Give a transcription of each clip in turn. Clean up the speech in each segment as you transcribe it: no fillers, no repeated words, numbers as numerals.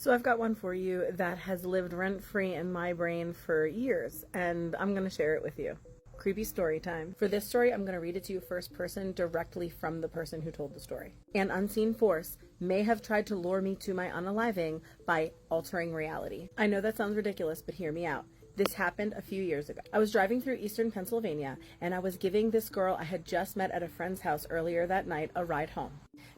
So I've got one for you that has lived rent-free in my brain for years, and I'm going to share it with you. Creepy story time. For this story, I'm going to read it to you first person directly from the person who told the story. An unseen force may have tried to lure me to my unaliving by altering reality. I know that sounds ridiculous, but hear me out. This happened a few years ago. I was driving through eastern Pennsylvania, and I was giving this girl I had just met at a friend's house earlier that night a ride home.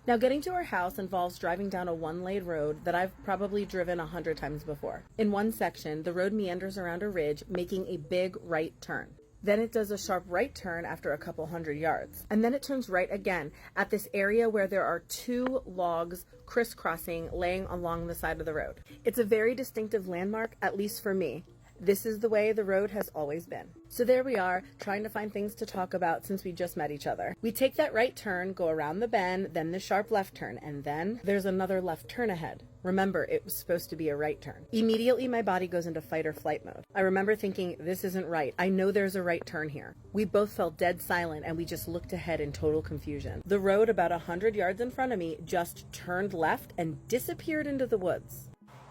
Now, getting to her house involves driving down a one-lane road that I've probably driven 100 times before. In one section, the road meanders around a ridge, making a big right turn. Then it does a sharp right turn after a couple hundred yards. And then it turns right again at this area where there are two logs crisscrossing laying along the side of the road. It's a very distinctive landmark, at least for me. This is the way the road has always been. So there we are, trying to find things to talk about since we just met each other. We take that right turn, go around the bend, then the sharp left turn, and then there's another left turn ahead. Remember, it was supposed to be a right turn. Immediately, my body goes into fight or flight mode. I remember thinking, this isn't right. I know there's a right turn here. We both fell dead silent, and we just looked ahead in total confusion. The road about 100 yards in front of me just turned left and disappeared into the woods.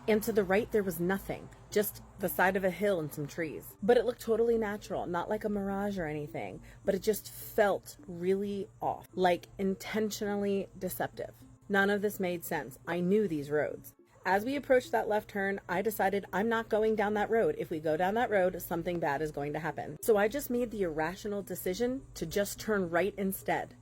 And to the right, there was nothing, just the side of a hill and some trees. But it looked totally natural, not like a mirage or anything, but it just felt really off, like intentionally deceptive. None of this made sense. I knew these roads. As we approached that left turn, I decided I'm not going down that road. If we go down that road, something bad is going to happen. So I just made the irrational decision to just turn right instead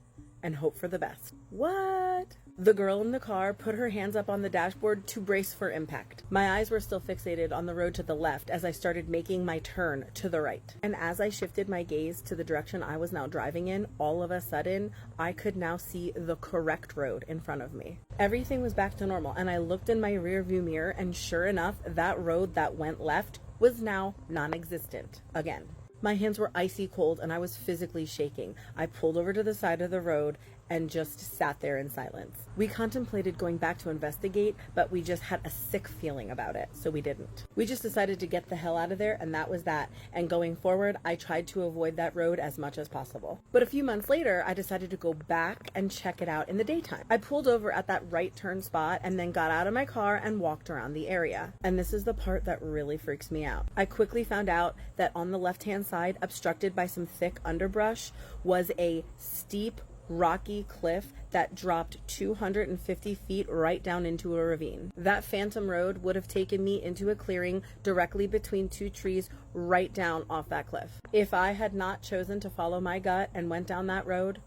and hope for the best. What? The girl in the car put her hands up on the dashboard to brace for impact. My eyes were still fixated on the road to the left as I started making my turn to the right. And as I shifted my gaze to the direction I was now driving in, all of a sudden, I could now see the correct road in front of me. Everything was back to normal, and I looked in my rearview mirror, and sure enough, that road that went left was now non-existent again. My hands were icy cold and I was physically shaking. I pulled over to the side of the road and just sat there in silence. We contemplated going back to investigate, but we just had a sick feeling about it, so we didn't. We just decided to get the hell out of there, and that was that. And going forward, I tried to avoid that road as much as possible. But a few months later, I decided to go back and check it out in the daytime. I pulled over at that right turn spot and then got out of my car and walked around the area. And this is the part that really freaks me out. I quickly found out that on the left-hand side, obstructed by some thick underbrush, was a steep, rocky cliff that dropped 250 feet right down into a ravine. That phantom road would have taken me into a clearing directly between two trees right down off that cliff. If I had not chosen to follow my gut and went down that road,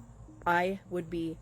I would be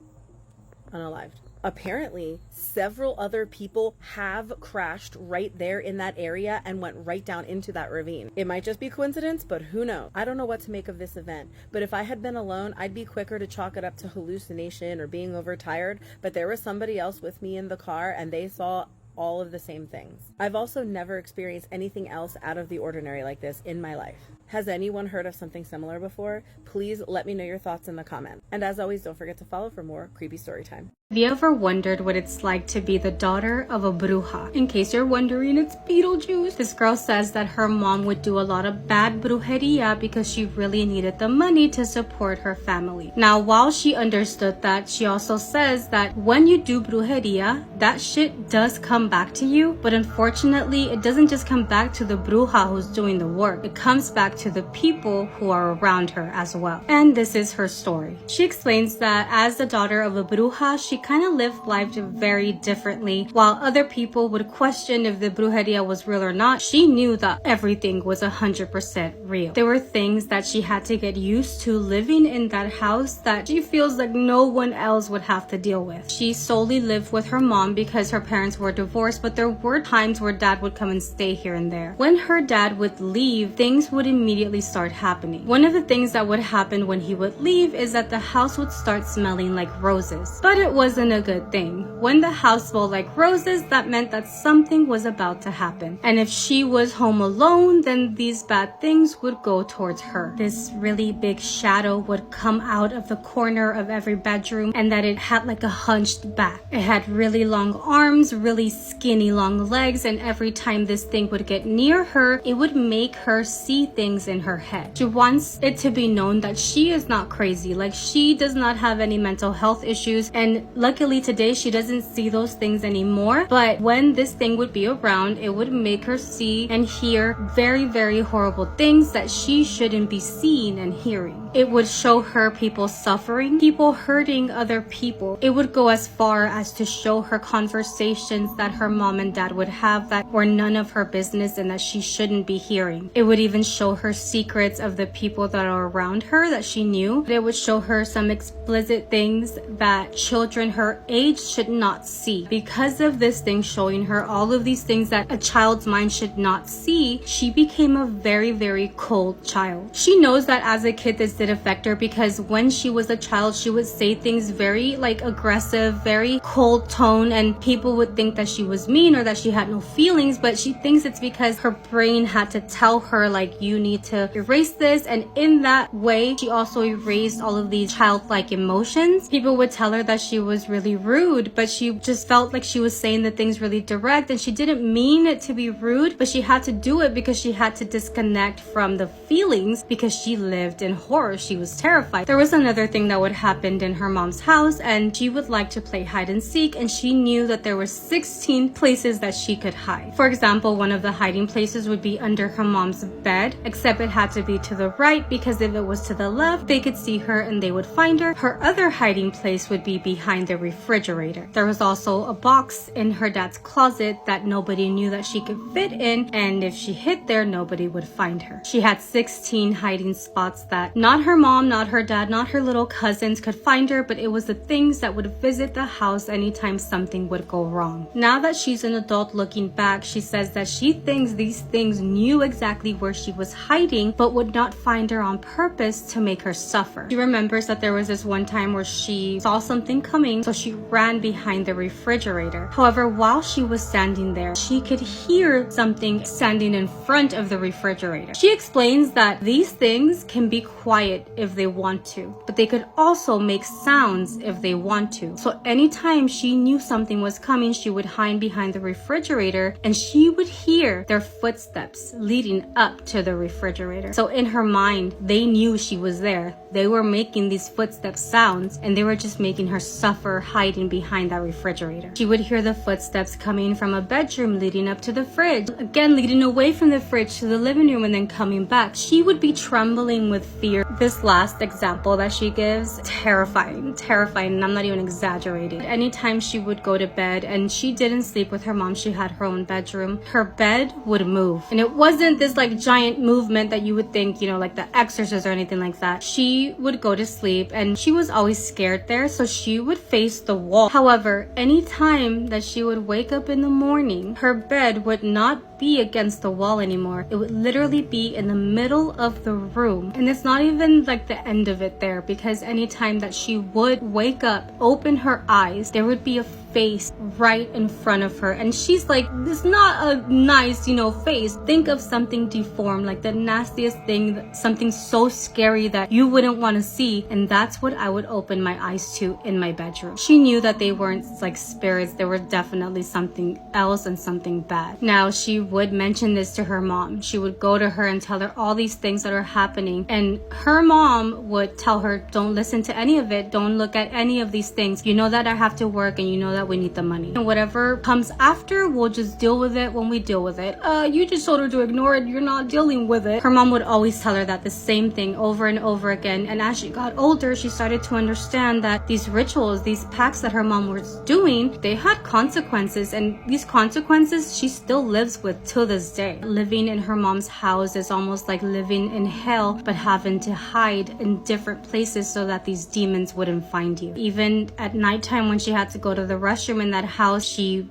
unalived. Apparently, several other people have crashed right there in that area and went right down into that ravine. It might just be coincidence, but who knows? I don't know what to make of this event, but if I had been alone, I'd be quicker to chalk it up to hallucination or being overtired, but there was somebody else with me in the car and they saw all of the same things. I've also never experienced anything else out of the ordinary like this in my life. Has anyone heard of something similar before? Please let me know your thoughts in the comments. And as always, don't forget to follow for more creepy story time. Have you ever wondered what it's like to be the daughter of a bruja? In case you're wondering, it's Beetlejuice. This girl says that her mom would do a lot of bad brujeria because she really needed the money to support her family. Now, while she understood that, she also says that when you do brujeria, that shit does come back to you. But unfortunately, it doesn't just come back to the bruja who's doing the work. It comes back to the people who are around her as well. And this is her story. She explains that as the daughter of a bruja, she kind of lived life very differently. While other people would question if the brujeria was real or not, she knew that everything was 100% real. There were things that she had to get used to living in that house that she feels like no one else would have to deal with. She solely lived with her mom because her parents were divorced, but there were times where dad would come and stay here and there. When her dad would leave, things would immediately start happening. One of the things that would happen when he would leave is that the house would start smelling like roses. But it wasn't a good thing. When the house smelled like roses, that meant that something was about to happen. And if she was home alone, then these bad things would go towards her. This really big shadow would come out of the corner of every bedroom, and that it had like a hunched back. It had really long arms, really skinny long legs, and every time this thing would get near her, it would make her see things in her head. She wants it to be known that she is not crazy, like she does not have any mental health issues, and luckily today she doesn't see those things anymore, but when this thing would be around, it would make her see and hear very, very horrible things that she shouldn't be seeing and hearing. It would show her people suffering, people hurting other people. It would go as far as to show her conversations that her mom and dad would have that were none of her business and that she shouldn't be hearing. It would even show her secrets of the people that are around her that she knew. It would show her some explicit things that children her age should not see. Because of this thing showing her all of these things that a child's mind should not see, she became a very, very cold child. She knows that as a kid this did affect her, because when she was a child she would say things very like aggressive, very cold tone, and people would think that she was mean or that she had no feelings, but she thinks it's because her brain had to tell her like, you need to erase this, and in that way she also erased all of these childlike emotions. People would tell her that she was really rude, but she just felt like she was saying the things really direct, and she didn't mean it to be rude, but she had to do it because she had to disconnect from the feelings because she lived in horror. She was terrified. There was another thing that would happen in her mom's house, and she would like to play hide and seek, and she knew that there were 16 places that she could hide. For example, one of the hiding places would be under her mom's bed, except it had to be to the right, because if it was to the left they could see her and they would find her. Her other hiding place would be behind the refrigerator. There was also a box in her dad's closet that nobody knew that she could fit in, and if she hid there nobody would find her. She had 16 hiding spots that not her mom, not her dad, not her little cousins could find her, but it was the things that would visit the house anytime something would go wrong. Now that she's an adult looking back, she says that she thinks these things knew exactly where she was hiding but would not find her on purpose to make her suffer. She remembers that there was this one time where she saw something coming, so she ran behind the refrigerator. However, while she was standing there, she could hear something standing in front of the refrigerator. She explains that these things can be quiet if they want to, but they could also make sounds if they want to. So anytime she knew something was coming, she would hide behind the refrigerator and she would hear their footsteps leading up to the refrigerator. So in her mind, they knew she was there. They were making these footstep sounds and they were just making her suffer hiding behind that refrigerator. She would hear the footsteps coming from a bedroom leading up to the fridge, again leading away from the fridge to the living room and then coming back. She would be trembling with fear. This last example that she gives, terrifying, and I'm not even exaggerating. Anytime she would go to bed, and she didn't sleep with her mom, she had her own bedroom, her bed would move. And it wasn't this like giant movement that you would think, you know, like The Exorcist or anything like that. She would go to sleep and she was always scared there, so she would face the wall. However, anytime that she would wake up in the morning, her bed would not be against the wall anymore. It would literally be in the middle of the room, and it's not even like the end of it there, because anytime that she would wake up, open her eyes, there would be a face right in front of her, and she's like, it's not a nice, you know, face. Think of something deformed, like the nastiest thing, something so scary that you wouldn't want to see, and that's what I would open my eyes to in my bedroom. She knew that they weren't like spirits, they were definitely something else and something bad. Now she would mention this to her mom. She would go to her and tell her all these things that are happening, and her mom would tell her, don't listen to any of it, don't look at any of these things, you know that I have to work and you know that we need the money, and whatever comes after, we'll just deal with it when we deal with it. You just told her to ignore it, you're not dealing with it. Her mom would always tell her that, the same thing over and over again, and as she got older she started to understand that these rituals, these pacts that her mom was doing, they had consequences, and these consequences she still lives with till this day. Living in her mom's house is almost like living in hell, but having to hide in different places so that these demons wouldn't find you. Even at nighttime when she had to go to the restroom in that house, she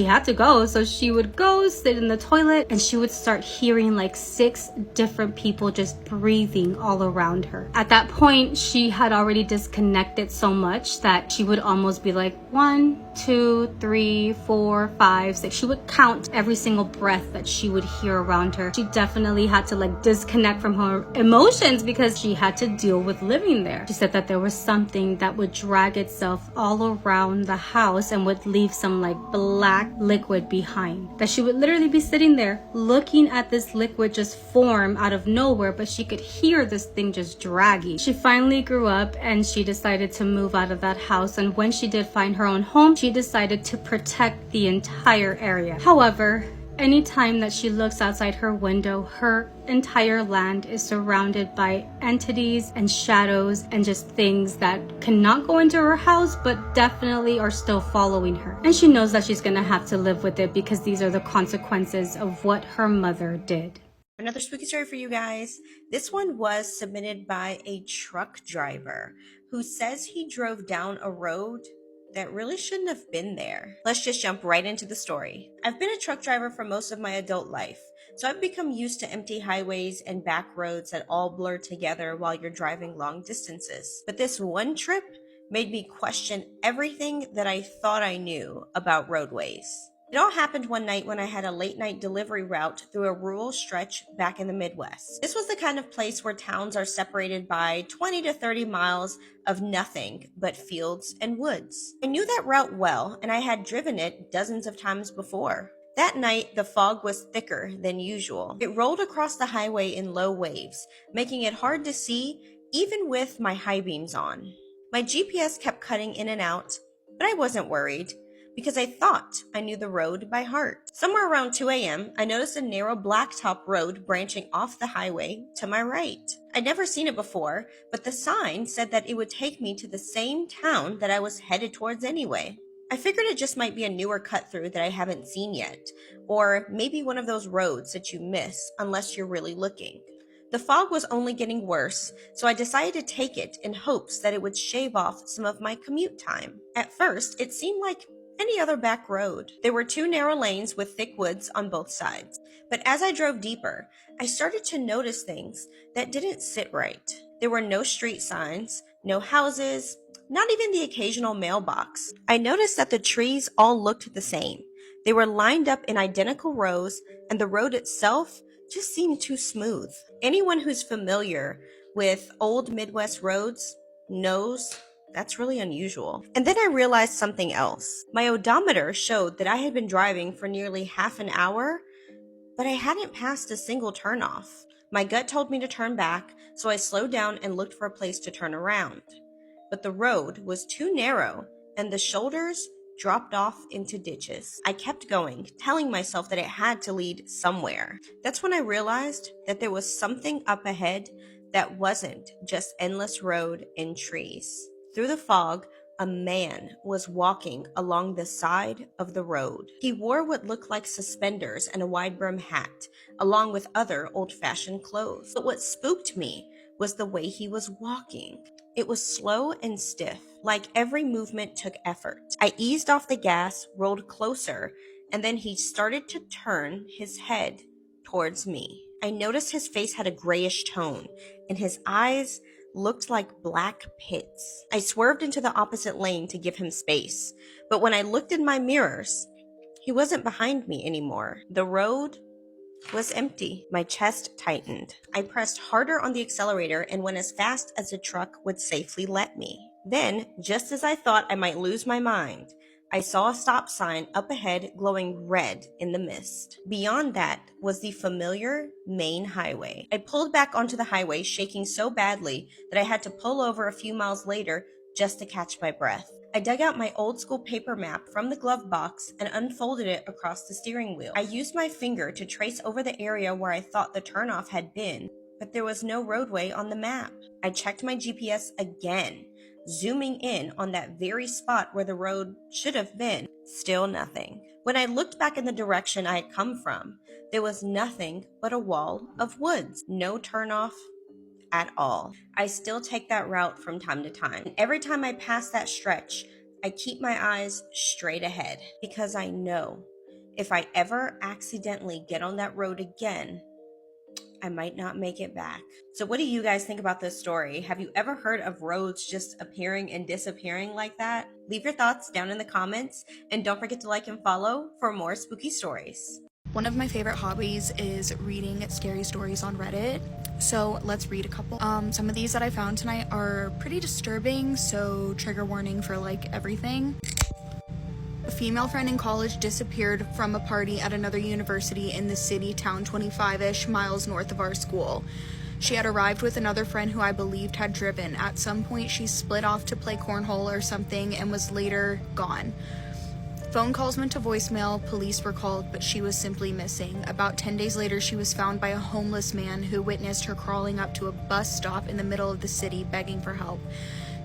had to go, so she would go sit in the toilet and she would start hearing like 6 different people just breathing all around her. At that point she had already disconnected so much that she would almost be like 1, 2, 3, 4, 5, 6. She would count every single breath that she would hear around her. She definitely had to like disconnect from her emotions because she had to deal with living there. She said that there was something that would drag itself all around the house and would leave some like black liquid behind. That she would literally be sitting there looking at this liquid just form out of nowhere, but she could hear this thing just dragging. She finally grew up and she decided to move out of that house, and when she did find her own home, she decided to protect the entire area. However, anytime that she looks outside her window, her entire land is surrounded by entities and shadows and just things that cannot go into her house but definitely are still following her. And she knows that she's gonna have to live with it because these are the consequences of what her mother did. Another spooky story for you guys. This one was submitted by a truck driver who says he drove down a road that really shouldn't have been there. Let's just jump right into the story. I've been a truck driver for most of my adult life, so I've become used to empty highways and back roads that all blur together while you're driving long distances. But this one trip made me question everything that I thought I knew about roadways. It all happened one night when I had a late night delivery route through a rural stretch back in the Midwest. This was the kind of place where towns are separated by 20 to 30 miles of nothing but fields and woods. I knew that route well, and I had driven it dozens of times before. That night, the fog was thicker than usual. It rolled across the highway in low waves, making it hard to see even with my high beams on. My GPS kept cutting in and out, but I wasn't worried, because I thought I knew the road by heart. Somewhere around 2 a.m., I noticed a narrow blacktop road branching off the highway to my right. I'd never seen it before, but the sign said that it would take me to the same town that I was headed towards anyway. I figured it just might be a newer cut through that I haven't seen yet, or maybe one of those roads that you miss unless you're really looking. The fog was only getting worse, so I decided to take it in hopes that it would shave off some of my commute time. At first, it seemed like any other back road. There were 2 narrow lanes with thick woods on both sides. But as I drove deeper, I started to notice things that didn't sit right. There were no street signs, no houses, not even the occasional mailbox. I noticed that the trees all looked the same. They were lined up in identical rows, and the road itself just seemed too smooth. Anyone who's familiar with old Midwest roads knows that's really unusual. And then I realized something else. My odometer showed that I had been driving for nearly half an hour, but I hadn't passed a single turnoff. My gut told me to turn back, so I slowed down and looked for a place to turn around. But the road was too narrow, and the shoulders dropped off into ditches. I kept going, telling myself that it had to lead somewhere. That's when I realized that there was something up ahead that wasn't just endless road and trees. Through the fog, a man was walking along the side of the road. He wore what looked like suspenders and a wide-brim hat, along with other old-fashioned clothes. But what spooked me was the way he was walking. It was slow and stiff, like every movement took effort. I eased off the gas, rolled closer, and then he started to turn his head towards me. I noticed his face had a grayish tone, and his eyes looked like black pits. I swerved into the opposite lane to give him space, but when I looked in my mirrors, he wasn't behind me anymore. The road was empty. My chest tightened. I pressed harder on the accelerator and went as fast as the truck would safely let me. Then, just as I thought I might lose my mind, I saw a stop sign up ahead glowing red in the mist. Beyond that was the familiar main highway. I pulled back onto the highway, shaking so badly that I had to pull over a few miles later just to catch my breath. I dug out my old school paper map from the glove box and unfolded it across the steering wheel. I used my finger to trace over the area where I thought the turnoff had been, but there was no roadway on the map. I checked my GPS again, zooming in on that very spot where the road should have been. Still nothing. When I looked back in the direction I had come from, there was nothing but a wall of woods. No turnoff at all. I still take that route from time to time. And every time I pass that stretch, I keep my eyes straight ahead because I know if I ever accidentally get on that road again, I might not make it back. So what do you guys think about this story? Have you ever heard of roads just appearing and disappearing like that? Leave your thoughts down in the comments, and don't forget to like and follow for more spooky stories. One of my favorite hobbies is reading scary stories on Reddit. So let's read a couple. Some of these that I found tonight are pretty disturbing, so trigger warning for like everything. A female friend in college disappeared from a party at another university in the city town 25-ish miles north of our school. She had arrived with another friend who I believed had driven. At some point she split off to play cornhole or something and was later gone. Phone calls went to voicemail, police were called, but she was simply missing. About 10 days later, she was found by a homeless man who witnessed her crawling up to a bus stop in the middle of the city begging for help.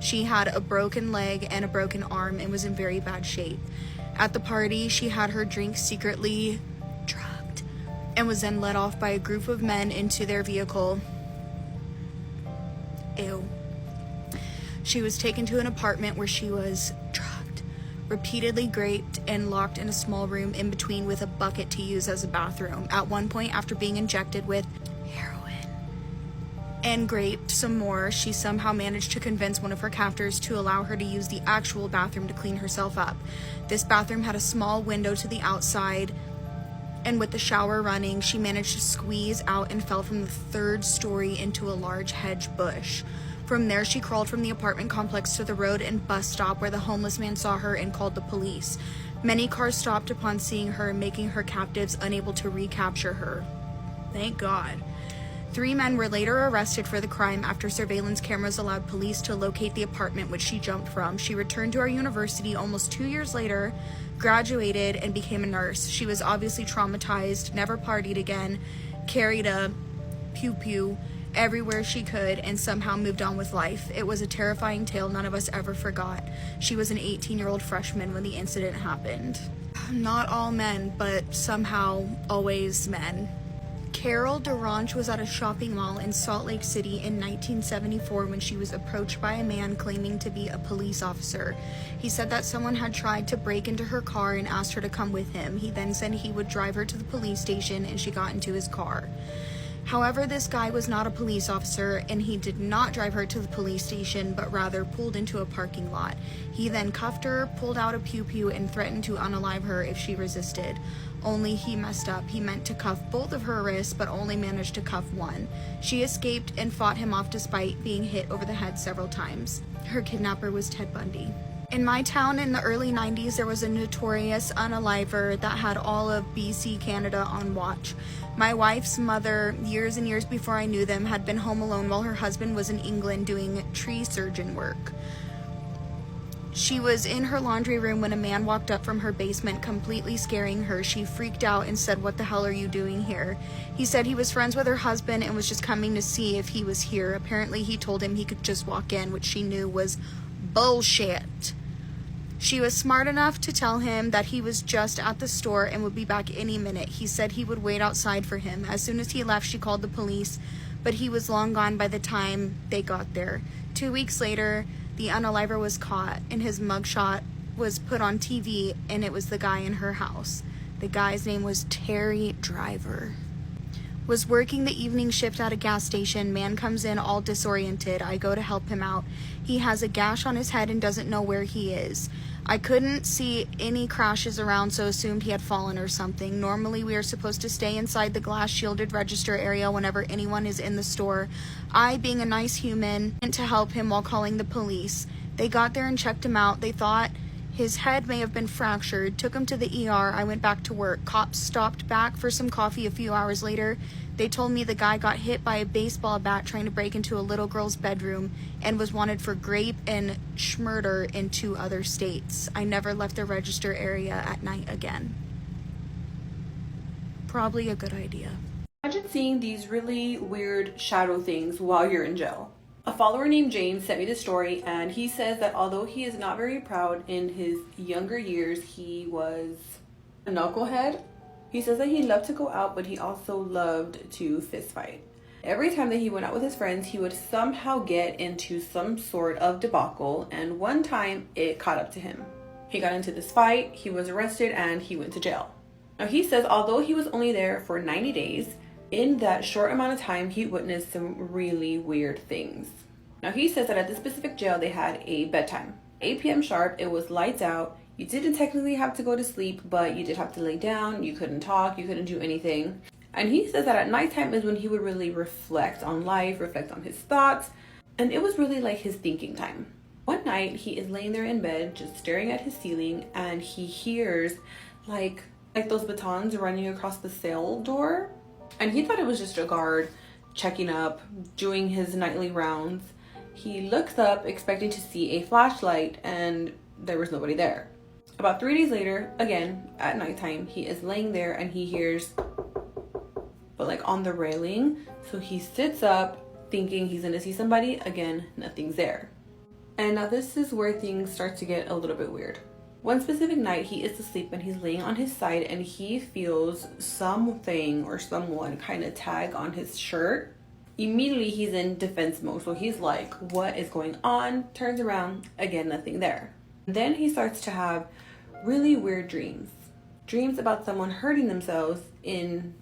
She had a broken leg and a broken arm and was in very bad shape. At the party, she had her drink secretly drugged and was then led off by a group of men into their vehicle. Ew. She was taken to an apartment where she was drugged, repeatedly raped, and locked in a small room in between with a bucket to use as a bathroom. At one point, after being injected with heroin and raped some more, she somehow managed to convince one of her captors to allow her to use the actual bathroom to clean herself up. This bathroom had a small window to the outside, and with the shower running, she managed to squeeze out and fell from the 3rd story into a large hedge bush. From there, she crawled from the apartment complex to the road and bus stop where the homeless man saw her and called the police. Many cars stopped upon seeing her, making her captives unable to recapture her. Thank God. 3 men were later arrested for the crime after surveillance cameras allowed police to locate the apartment which she jumped from. She returned to our university almost 2 years later, graduated, and became a nurse. She was obviously traumatized, never partied again, carried a pew-pew everywhere she could, and somehow moved on with life. It was a terrifying tale none of us ever forgot. She was an 18-year-old freshman when the incident happened. Not all men, but somehow always men. Carol Duranch was at a shopping mall in Salt Lake City in 1974 when she was approached by a man claiming to be a police officer. He said that someone had tried to break into her car and asked her to come with him. He then said he would drive her to the police station, and she got into his car. However, this guy was not a police officer, and he did not drive her to the police station, but rather pulled into a parking lot. He then cuffed her, pulled out a pew-pew, and threatened to unalive her if she resisted. Only he messed up. He meant to cuff both of her wrists, but only managed to cuff one. She escaped and fought him off despite being hit over the head several times. Her kidnapper was Ted Bundy. In my town in the early 90s, there was a notorious unaliver that had all of BC, Canada on watch. My wife's mother, years and years before I knew them, had been home alone while her husband was in England doing tree surgeon work. She was in her laundry room when a man walked up from her basement, completely scaring her. She freaked out and said, "What the hell are you doing here?" He said he was friends with her husband and was just coming to see if he was here. Apparently, he told him he could just walk in, which she knew was bullshit. She was smart enough to tell him that he was just at the store and would be back any minute. He said he would wait outside for him. As soon as he left, she called the police, but he was long gone by the time they got there. 2 weeks later, the unaliver was caught, and his mugshot was put on TV, and it was the guy in her house. The guy's name was Terry Driver. Was working the evening shift at a gas station. Man comes in all disoriented. I go to help him out. He has a gash on his head and doesn't know where he is. I couldn't see any crashes around, so assumed he had fallen or something. Normally, we are supposed to stay inside the glass shielded register area whenever anyone is in the store. I, being a nice human, went to help him while calling the police. They got there and checked him out. They thought his head may have been fractured, took him to the ER. I went back to work. Cops stopped back for some coffee a few hours later. They told me the guy got hit by a baseball bat trying to break into a little girl's bedroom and was wanted for rape and murder in 2 other states. I never left the register area at night again. Probably a good idea. Imagine seeing these really weird shadow things while you're in jail. A follower named James sent me this story, and he says that although he is not very proud, in his younger years he was a knucklehead. He says that he loved to go out, but he also loved to fist fight. Every time that he went out with his friends, he would somehow get into some sort of debacle, and one time it caught up to him. He got into this fight, he was arrested, and he went to jail. Now he says although he was only there for 90 days, In that short amount of time, he witnessed some really weird things. Now, he says that at this specific jail, they had a bedtime. 8 p.m. sharp, it was lights out. You didn't technically have to go to sleep, but you did have to lay down. You couldn't talk. You couldn't do anything. And he says that at nighttime is when he would really reflect on life, reflect on his thoughts. And it was really like his thinking time. One night, he is laying there in bed, just staring at his ceiling, and he hears like those batons running across the cell door. And he thought it was just a guard checking up, doing his nightly rounds. He looks up expecting to see a flashlight, and there was nobody there. About 3 days later, again at nighttime, he is laying there and he hears, but like on the railing. So he sits up thinking he's gonna see somebody. Again, nothing's there. And now this is where things start to get a little bit weird. One specific night, he is asleep and he's laying on his side and he feels something or someone kind of tag on his shirt. Immediately he's in defense mode. So he's like, what is going on? Turns around, again, nothing there. Then he starts to have really weird dreams. Dreams about someone hurting themselves in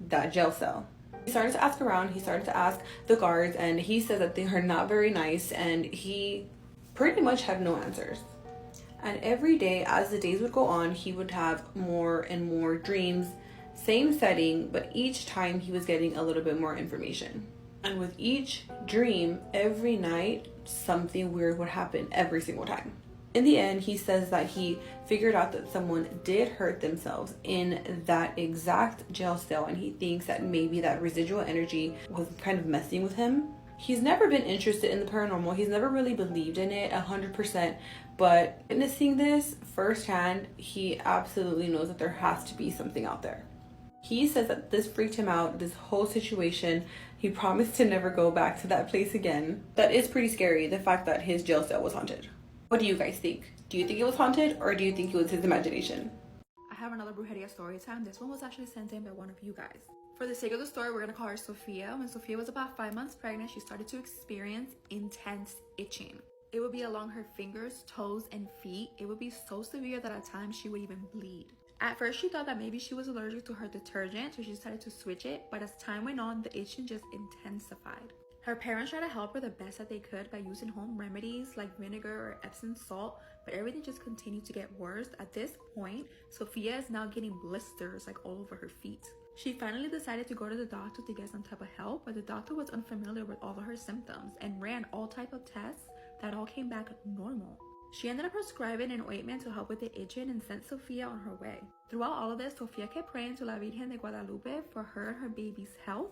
that jail cell. He started to ask around, he started to ask the guards, and he said that they are not very nice, and he pretty much had no answers. And every day, as the days would go on, he would have more and more dreams, same setting, but each time he was getting a little bit more information. And with each dream, every night, something weird would happen every single time. In the end, he says that he figured out that someone did hurt themselves in that exact jail cell, and he thinks that maybe that residual energy was kind of messing with him. He's never been interested in the paranormal. He's never really believed in it 100%, but witnessing this firsthand, he absolutely knows that there has to be something out there. He says that this freaked him out, this whole situation. He promised to never go back to that place again. That is pretty scary, the fact that his jail cell was haunted. What do you guys think? Do you think it was haunted, or do you think it was his imagination? I have another brujeria story time. This one was actually sent in by one of you guys. For the sake of the story, we're gonna call her Sophia. When Sophia was about 5 months pregnant, she started to experience intense itching. It would be along her fingers, toes, and feet. It would be so severe that at times she would even bleed. At first, she thought that maybe she was allergic to her detergent, so she decided to switch it, but as time went on, the itching just intensified. Her parents tried to help her the best that they could by using home remedies like vinegar or Epsom salt, but everything just continued to get worse. At this point, Sophia is now getting blisters like all over her feet. She finally decided to go to the doctor to get some type of help, but the doctor was unfamiliar with all of her symptoms and ran all type of tests that all came back normal. She ended up prescribing an ointment to help with the itching and sent Sophia on her way. Throughout all of this, Sophia kept praying to La Virgen de Guadalupe for her and her baby's health,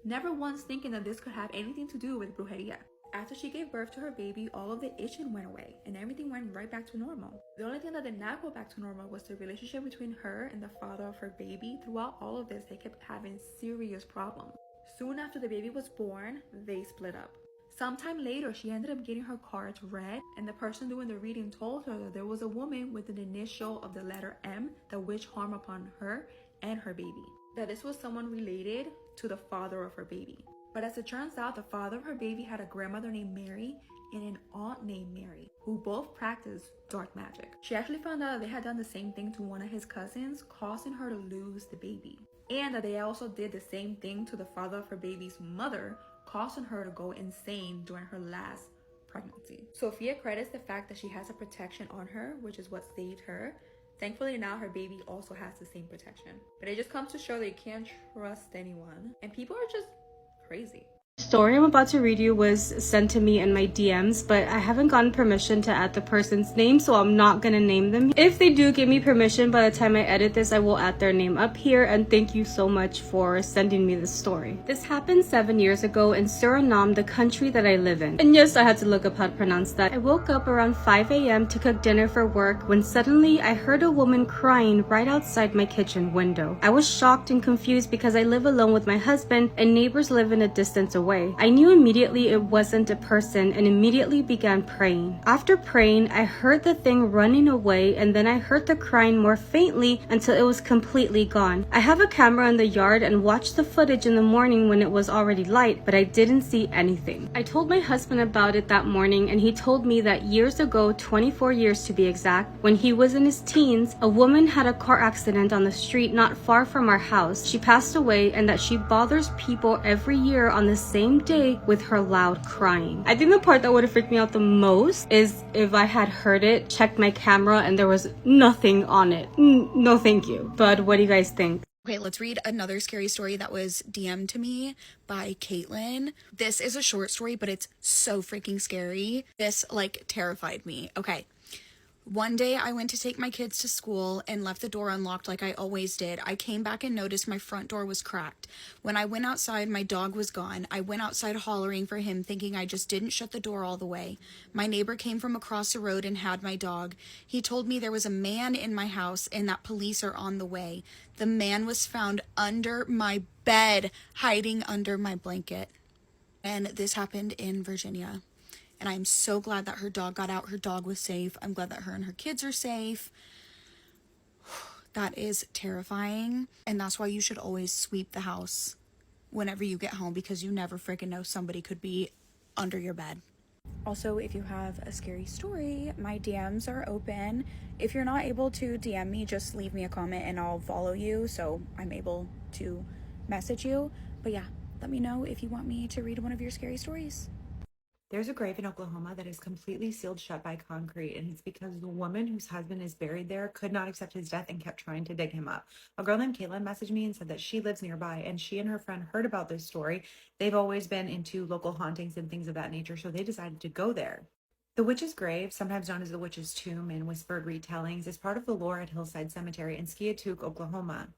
never once thinking that this could have anything to do with brujeria. After she gave birth to her baby, all of the itching went away and everything went right back to normal. The only thing that did not go back to normal was the relationship between her and the father of her baby. Throughout all of this, they kept having serious problems. Soon after the baby was born, they split up. Sometime later, she ended up getting her cards read, and the person doing the reading told her that there was a woman with an initial of the letter M that wished harm upon her and her baby. That this was someone related to the father of her baby. But as it turns out, the father of her baby had a grandmother named Mary and an aunt named Mary, who both practiced dark magic. She actually found out that they had done the same thing to one of his cousins, causing her to lose the baby. And that they also did the same thing to the father of her baby's mother, causing her to go insane during her last pregnancy. Sophia credits the fact that she has a protection on her, which is what saved her. Thankfully now her baby also has the same protection. But it just comes to show that you can't trust anyone. And people are just crazy. The story I'm about to read you was sent to me in my DMs, but I haven't gotten permission to add the person's name, so I'm not gonna name them. If they do give me permission, by the time I edit this, I will add their name up here, and thank you so much for sending me this story. This happened 7 years ago in Suriname, the country that I live in. And yes, I had to look up how to pronounce that. I woke up around 5 a.m. to cook dinner for work when suddenly I heard a woman crying right outside my kitchen window. I was shocked and confused because I live alone with my husband and neighbors live in a distance away. away. I knew immediately it wasn't a person and immediately began praying. After praying, I heard the thing running away, and then I heard the crying more faintly until it was completely gone. I have a camera in the yard and watched the footage in the morning when it was already light, but I didn't see anything. I told my husband about it that morning, and he told me that years ago, 24 years to be exact, when he was in his teens, a woman had a car accident on the street not far from our house. She passed away, and that she bothers people every year on the same day with her loud crying. I think the part that would have freaked me out the most is if I had heard it, checked my camera, and there was nothing on it. No thank you. But what do you guys think? Okay, let's read another scary story that was DM'd to me by Caitlin. This is a short story, but it's so freaking scary. This, like, terrified me. Okay. One day I went to take my kids to school and left the door unlocked like I always did. I came back and noticed my front door was cracked. When I went outside, my dog was gone. I went outside hollering for him, thinking I just didn't shut the door all the way. My neighbor came from across the road and had my dog. He told me there was a man in my house and that police are on the way. The man was found under my bed, hiding under my blanket. And this happened in Virginia. And I'm so glad that her dog got out. Her dog was safe. I'm glad that her and her kids are safe. That is terrifying. And that's why you should always sweep the house whenever you get home, because you never freaking know, somebody could be under your bed. Also, if you have a scary story, my DMs are open. If you're not able to DM me, just leave me a comment and I'll follow you so I'm able to message you. But yeah, let me know if you want me to read one of your scary stories. There's a grave in Oklahoma that is completely sealed shut by concrete, and it's because the woman whose husband is buried there could not accept his death and kept trying to dig him up. A girl named Caitlin messaged me and said that she lives nearby, and she and her friend heard about this story. They've always been into local hauntings and things of that nature, so they decided to go there. The witch's grave, sometimes known as the witch's tomb in whispered retellings, is part of the lore at Hillside Cemetery in Skiatook, Oklahoma.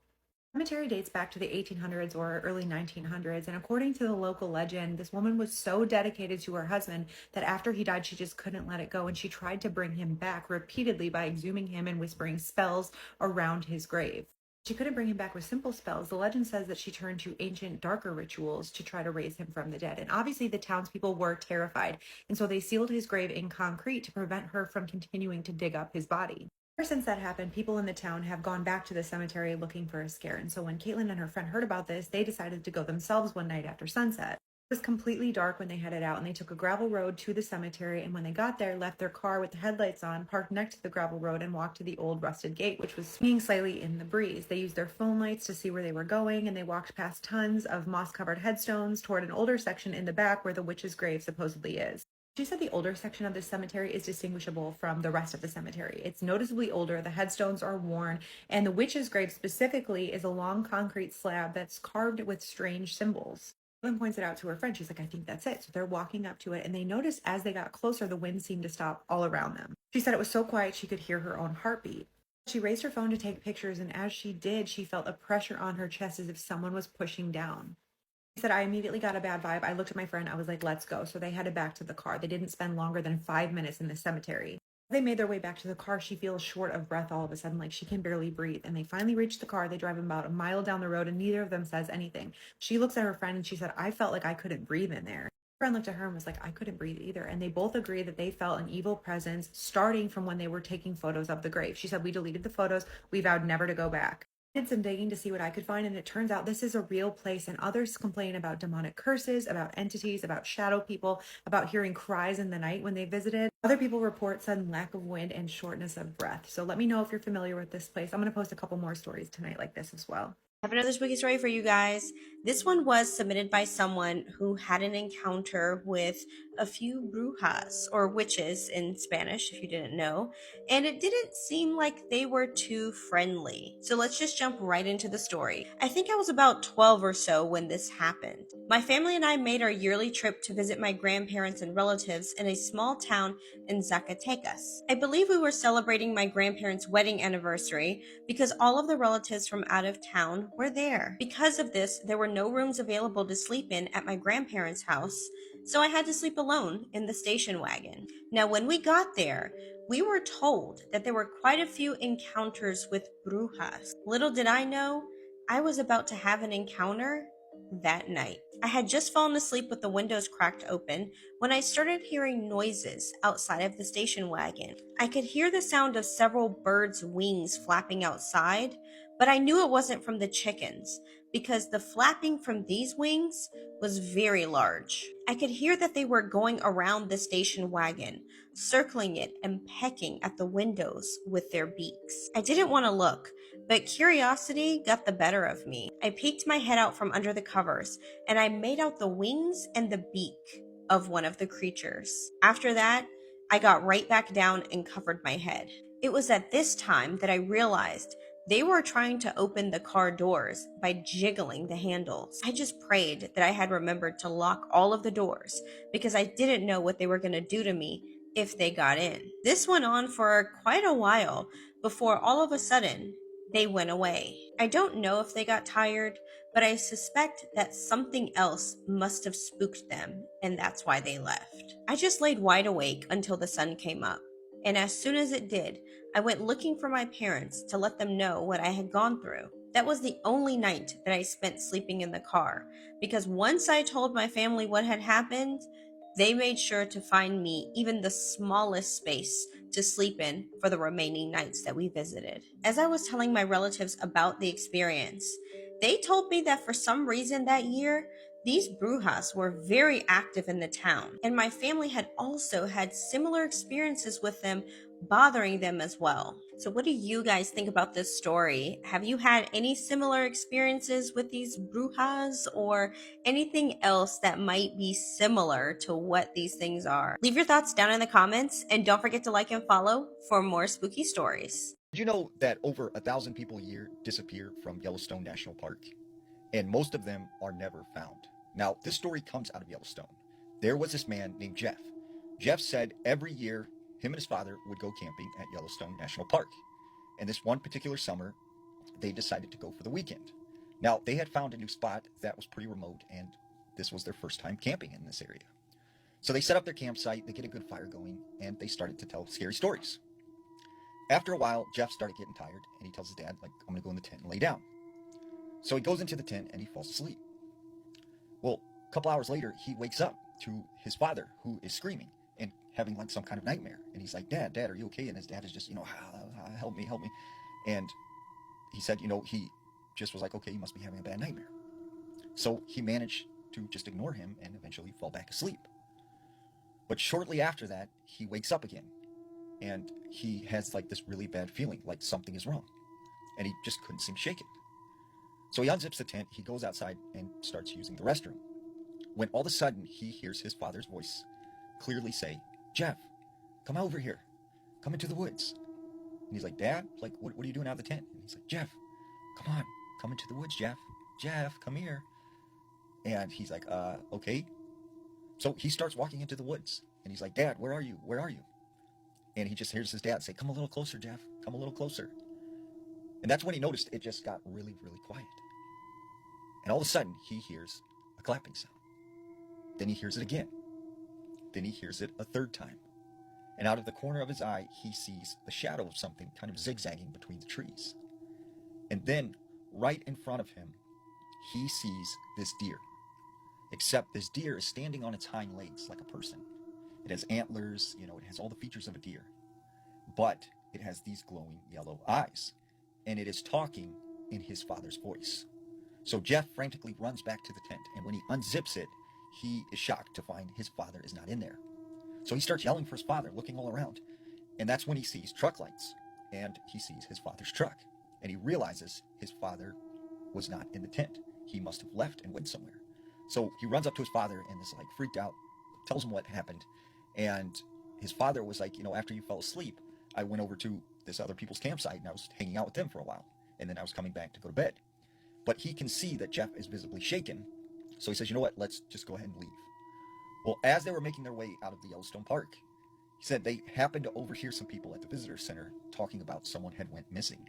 The cemetery dates back to the 1800s or early 1900s, and according to the local legend, this woman was so dedicated to her husband that after he died, she just couldn't let it go, and she tried to bring him back repeatedly by exhuming him and whispering spells around his grave. She couldn't bring him back with simple spells. The legend says that she turned to ancient, darker rituals to try to raise him from the dead, and obviously the townspeople were terrified, and so they sealed his grave in concrete to prevent her from continuing to dig up his body. Ever since that happened, people in the town have gone back to the cemetery looking for a scare. And so when Caitlin and her friend heard about this, they decided to go themselves one night after sunset. It was completely dark when they headed out, and they took a gravel road to the cemetery. And when they got there, left their car with the headlights on, parked next to the gravel road, and walked to the old rusted gate, which was swinging slightly in the breeze. They used their phone lights to see where they were going, and they walked past tons of moss-covered headstones toward an older section in the back where the witch's grave supposedly is. She said the older section of the cemetery is distinguishable from the rest of the cemetery. It's noticeably older, the headstones are worn, and the witch's grave specifically is a long concrete slab that's carved with strange symbols. Ellen points it out to her friend. She's like, I think that's it. So they're walking up to it, and they noticed as they got closer, the wind seemed to stop all around them. She said it was so quiet she could hear her own heartbeat. She raised her phone to take pictures, and as she did, she felt a pressure on her chest as if someone was pushing down. He said, I immediately got a bad vibe. I looked at my friend. I was like, let's go. So they headed back to the car. They didn't spend longer than 5 minutes in the cemetery. As they made their way back to the car, she feels short of breath all of a sudden, like she can barely breathe. And they finally reach the car. They drive about a mile down the road, and neither of them says anything. She looks at her friend and she said, I felt like I couldn't breathe in there. Her friend looked at her and was like, I couldn't breathe either. And they both agreed that they felt an evil presence starting from when they were taking photos of the grave. She said, we deleted the photos. We vowed never to go back. I did some digging to see what I could find, and it turns out this is a real place, and others complain about demonic curses, about entities, about shadow people, about hearing cries in the night when they visited. Other people report sudden lack of wind and shortness of breath. So let me know if you're familiar with this place. I'm going to post a couple more stories tonight like this as well. I have another spooky story for you guys. This one was submitted by someone who had an encounter with a few brujas, or witches in Spanish, if you didn't know, and it didn't seem like they were too friendly. So let's just jump right into the story. I think I was about 12 or so when this happened. My family and I made our yearly trip to visit my grandparents and relatives in a small town in Zacatecas. I believe we were celebrating my grandparents' wedding anniversary because all of the relatives from out of town were there. Because of this, there were no rooms available to sleep in at my grandparents' house, so I had to sleep alone in the station wagon. Now, when we got there, we were told that there were quite a few encounters with brujas. Little did I know, I was about to have an encounter that night. I had just fallen asleep with the windows cracked open when I started hearing noises outside of the station wagon. I could hear the sound of several birds' wings flapping outside, but I knew it wasn't from the chickens because the flapping from these wings was very large. I could hear that they were going around the station wagon, circling it and pecking at the windows with their beaks. I didn't want to look, but curiosity got the better of me. I peeked my head out from under the covers, and I made out the wings and the beak of one of the creatures. After that, I got right back down and covered my head. It was at this time that I realized they were trying to open the car doors by jiggling the handles. I just prayed that I had remembered to lock all of the doors because I didn't know what they were going to do to me if they got in. This went on for quite a while before all of a sudden they went away. I don't know if they got tired, but I suspect that something else must have spooked them, and that's why they left. I just laid wide awake until the sun came up, and as soon as it did, I went looking for my parents to let them know what I had gone through. That was the only night that I spent sleeping in the car, because once I told my family what had happened, they made sure to find me even the smallest space to sleep in for the remaining nights that we visited. As I was telling my relatives about the experience, they told me that for some reason that year, these brujas were very active in the town, and my family had also had similar experiences with them bothering them as well. So what do you guys think about this story? Have you had any similar experiences with these brujas or anything else that might be similar to what these things are? Leave your thoughts down in the comments, and don't forget to like and follow for more spooky stories. Did you know that over 1,000 people a year disappear from Yellowstone National Park? And most of them are never found. Now, this story comes out of Yellowstone. There was this man named Jeff. Jeff said every year him and his father would go camping at Yellowstone National Park. And this one particular summer, they decided to go for the weekend. Now, they had found a new spot that was pretty remote, and this was their first time camping in this area. So they set up their campsite, they get a good fire going, and they started to tell scary stories. After a while, Jeff started getting tired, and he tells his dad, like, I'm going to go in the tent and lay down. So he goes into the tent, and he falls asleep. Well, a couple hours later, he wakes up to his father, who is screaming and having, like, some kind of nightmare. And he's like, Dad, are you okay? And his dad is just, help me. And he said, he just was like, okay, you must be having a bad nightmare. So he managed to just ignore him and eventually fall back asleep. But shortly after that, he wakes up again. And he has like this really bad feeling, like something is wrong. And he just couldn't seem to shake it. So he unzips the tent, he goes outside and starts using the restroom. When all of a sudden he hears his father's voice clearly say, Jeff, come over here. Come into the woods. And he's like, Dad, like, what are you doing out of the tent? And he's like, Jeff, come on, come into the woods, Jeff. Jeff, come here. And he's like, okay. So he starts walking into the woods. And he's like, Dad, where are you? Where are you? And he just hears his dad say, come a little closer, Jeff. Come a little closer. And that's when he noticed it just got really, really quiet. And all of a sudden, he hears a clapping sound. Then he hears it again. Then he hears it a third time. And out of the corner of his eye, he sees the shadow of something kind of zigzagging between the trees. And then, right in front of him, he sees this deer. Except this deer is standing on its hind legs like a person. It has antlers, it has all the features of a deer. But it has these glowing yellow eyes. And it is talking in his father's voice. So Jeff frantically runs back to the tent, and when he unzips it, he is shocked to find his father is not in there. So he starts yelling for his father, looking all around. And that's when he sees truck lights, and he sees his father's truck. And he realizes his father was not in the tent. He must have left and went somewhere. So he runs up to his father and is like freaked out, tells him what happened. And his father was like, after you fell asleep, I went over to this other people's campsite and I was hanging out with them for a while. And then I was coming back to go to bed. But he can see that Jeff is visibly shaken. So he says, you know what, let's just go ahead and leave. Well, as they were making their way out of the Yellowstone Park, he said they happened to overhear some people at the visitor center talking about someone had went missing.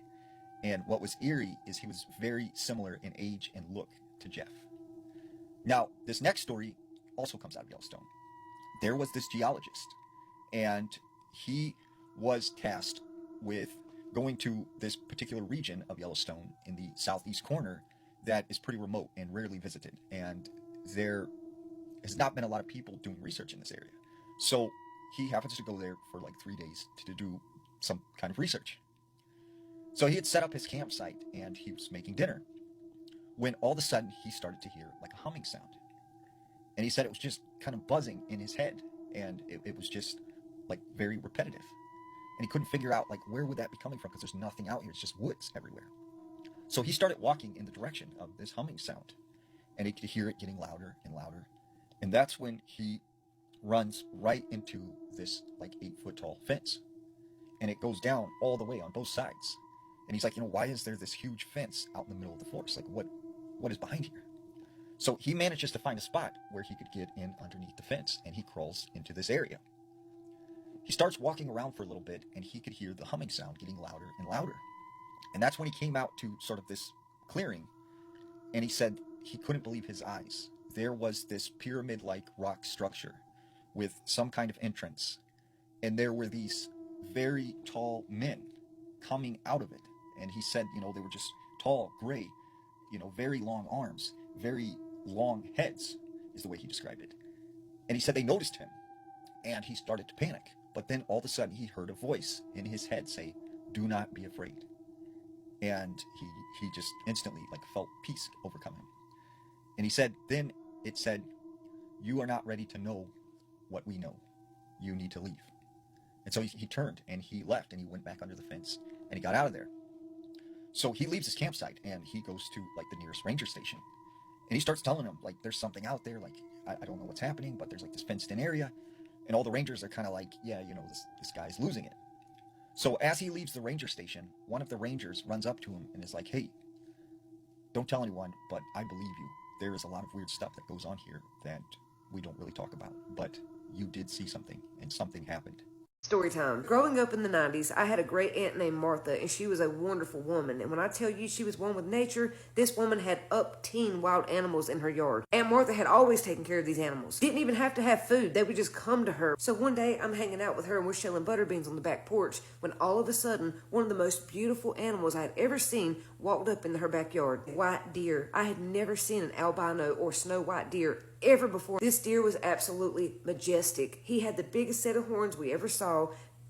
And what was eerie is he was very similar in age and look to Jeff. Now, this next story also comes out of Yellowstone. There was this geologist, and he was tasked with going to this particular region of Yellowstone in the southeast corner that is pretty remote and rarely visited, and there has not been a lot of people doing research in this area. So he happens to go there for like 3 days to do some kind of research. So he had set up his campsite and he was making dinner when all of a sudden he started to hear like a humming sound. And he said it was just kind of buzzing in his head, and it was just like very repetitive. And he couldn't figure out like where would that be coming from, because there's nothing out here, it's just woods everywhere. So he started walking in the direction of this humming sound, and he could hear it getting louder and louder. And that's when he runs right into this like 8-foot tall fence, and it goes down all the way on both sides. And he's like, why is there this huge fence out in the middle of the forest? Like, what is behind here? So he manages to find a spot where he could get in underneath the fence, and he crawls into this area. He starts walking around for a little bit, and he could hear the humming sound getting louder and louder. And that's when he came out to sort of this clearing, and he said he couldn't believe his eyes. There was this pyramid-like rock structure with some kind of entrance, and there were these very tall men coming out of it. And he said, they were just tall, gray, very long arms, very long heads, is the way he described it. And he said they noticed him, and he started to panic. But then all of a sudden he heard a voice in his head say, "Do not be afraid." And he just instantly felt peace overcome him. And he said, then it said, "You are not ready to know what we know. You need to leave." And so he turned and he left, and he went back under the fence and he got out of there. So he leaves his campsite and he goes to the nearest ranger station, and he starts telling them there's something out there, I don't know what's happening, but there's this fenced in area. And all the rangers are kind of yeah, this guy's losing it. So as he leaves the ranger station, one of the rangers runs up to him and is like, "Hey, don't tell anyone, but I believe you. There is a lot of weird stuff that goes on here that we don't really talk about, but you did see something, and something happened." Story time. Growing up in the 90s, I had a great aunt named Martha, and she was a wonderful woman. And when I tell you she was one with nature, this woman had up-teen wild animals in her yard. Aunt Martha had always taken care of these animals. Didn't even have to have food. They would just come to her. So one day, I'm hanging out with her, and we're shelling butter beans on the back porch, when all of a sudden, one of the most beautiful animals I had ever seen walked up into her backyard. White deer. I had never seen an albino or snow white deer ever before. This deer was absolutely majestic. He had the biggest set of horns we ever saw,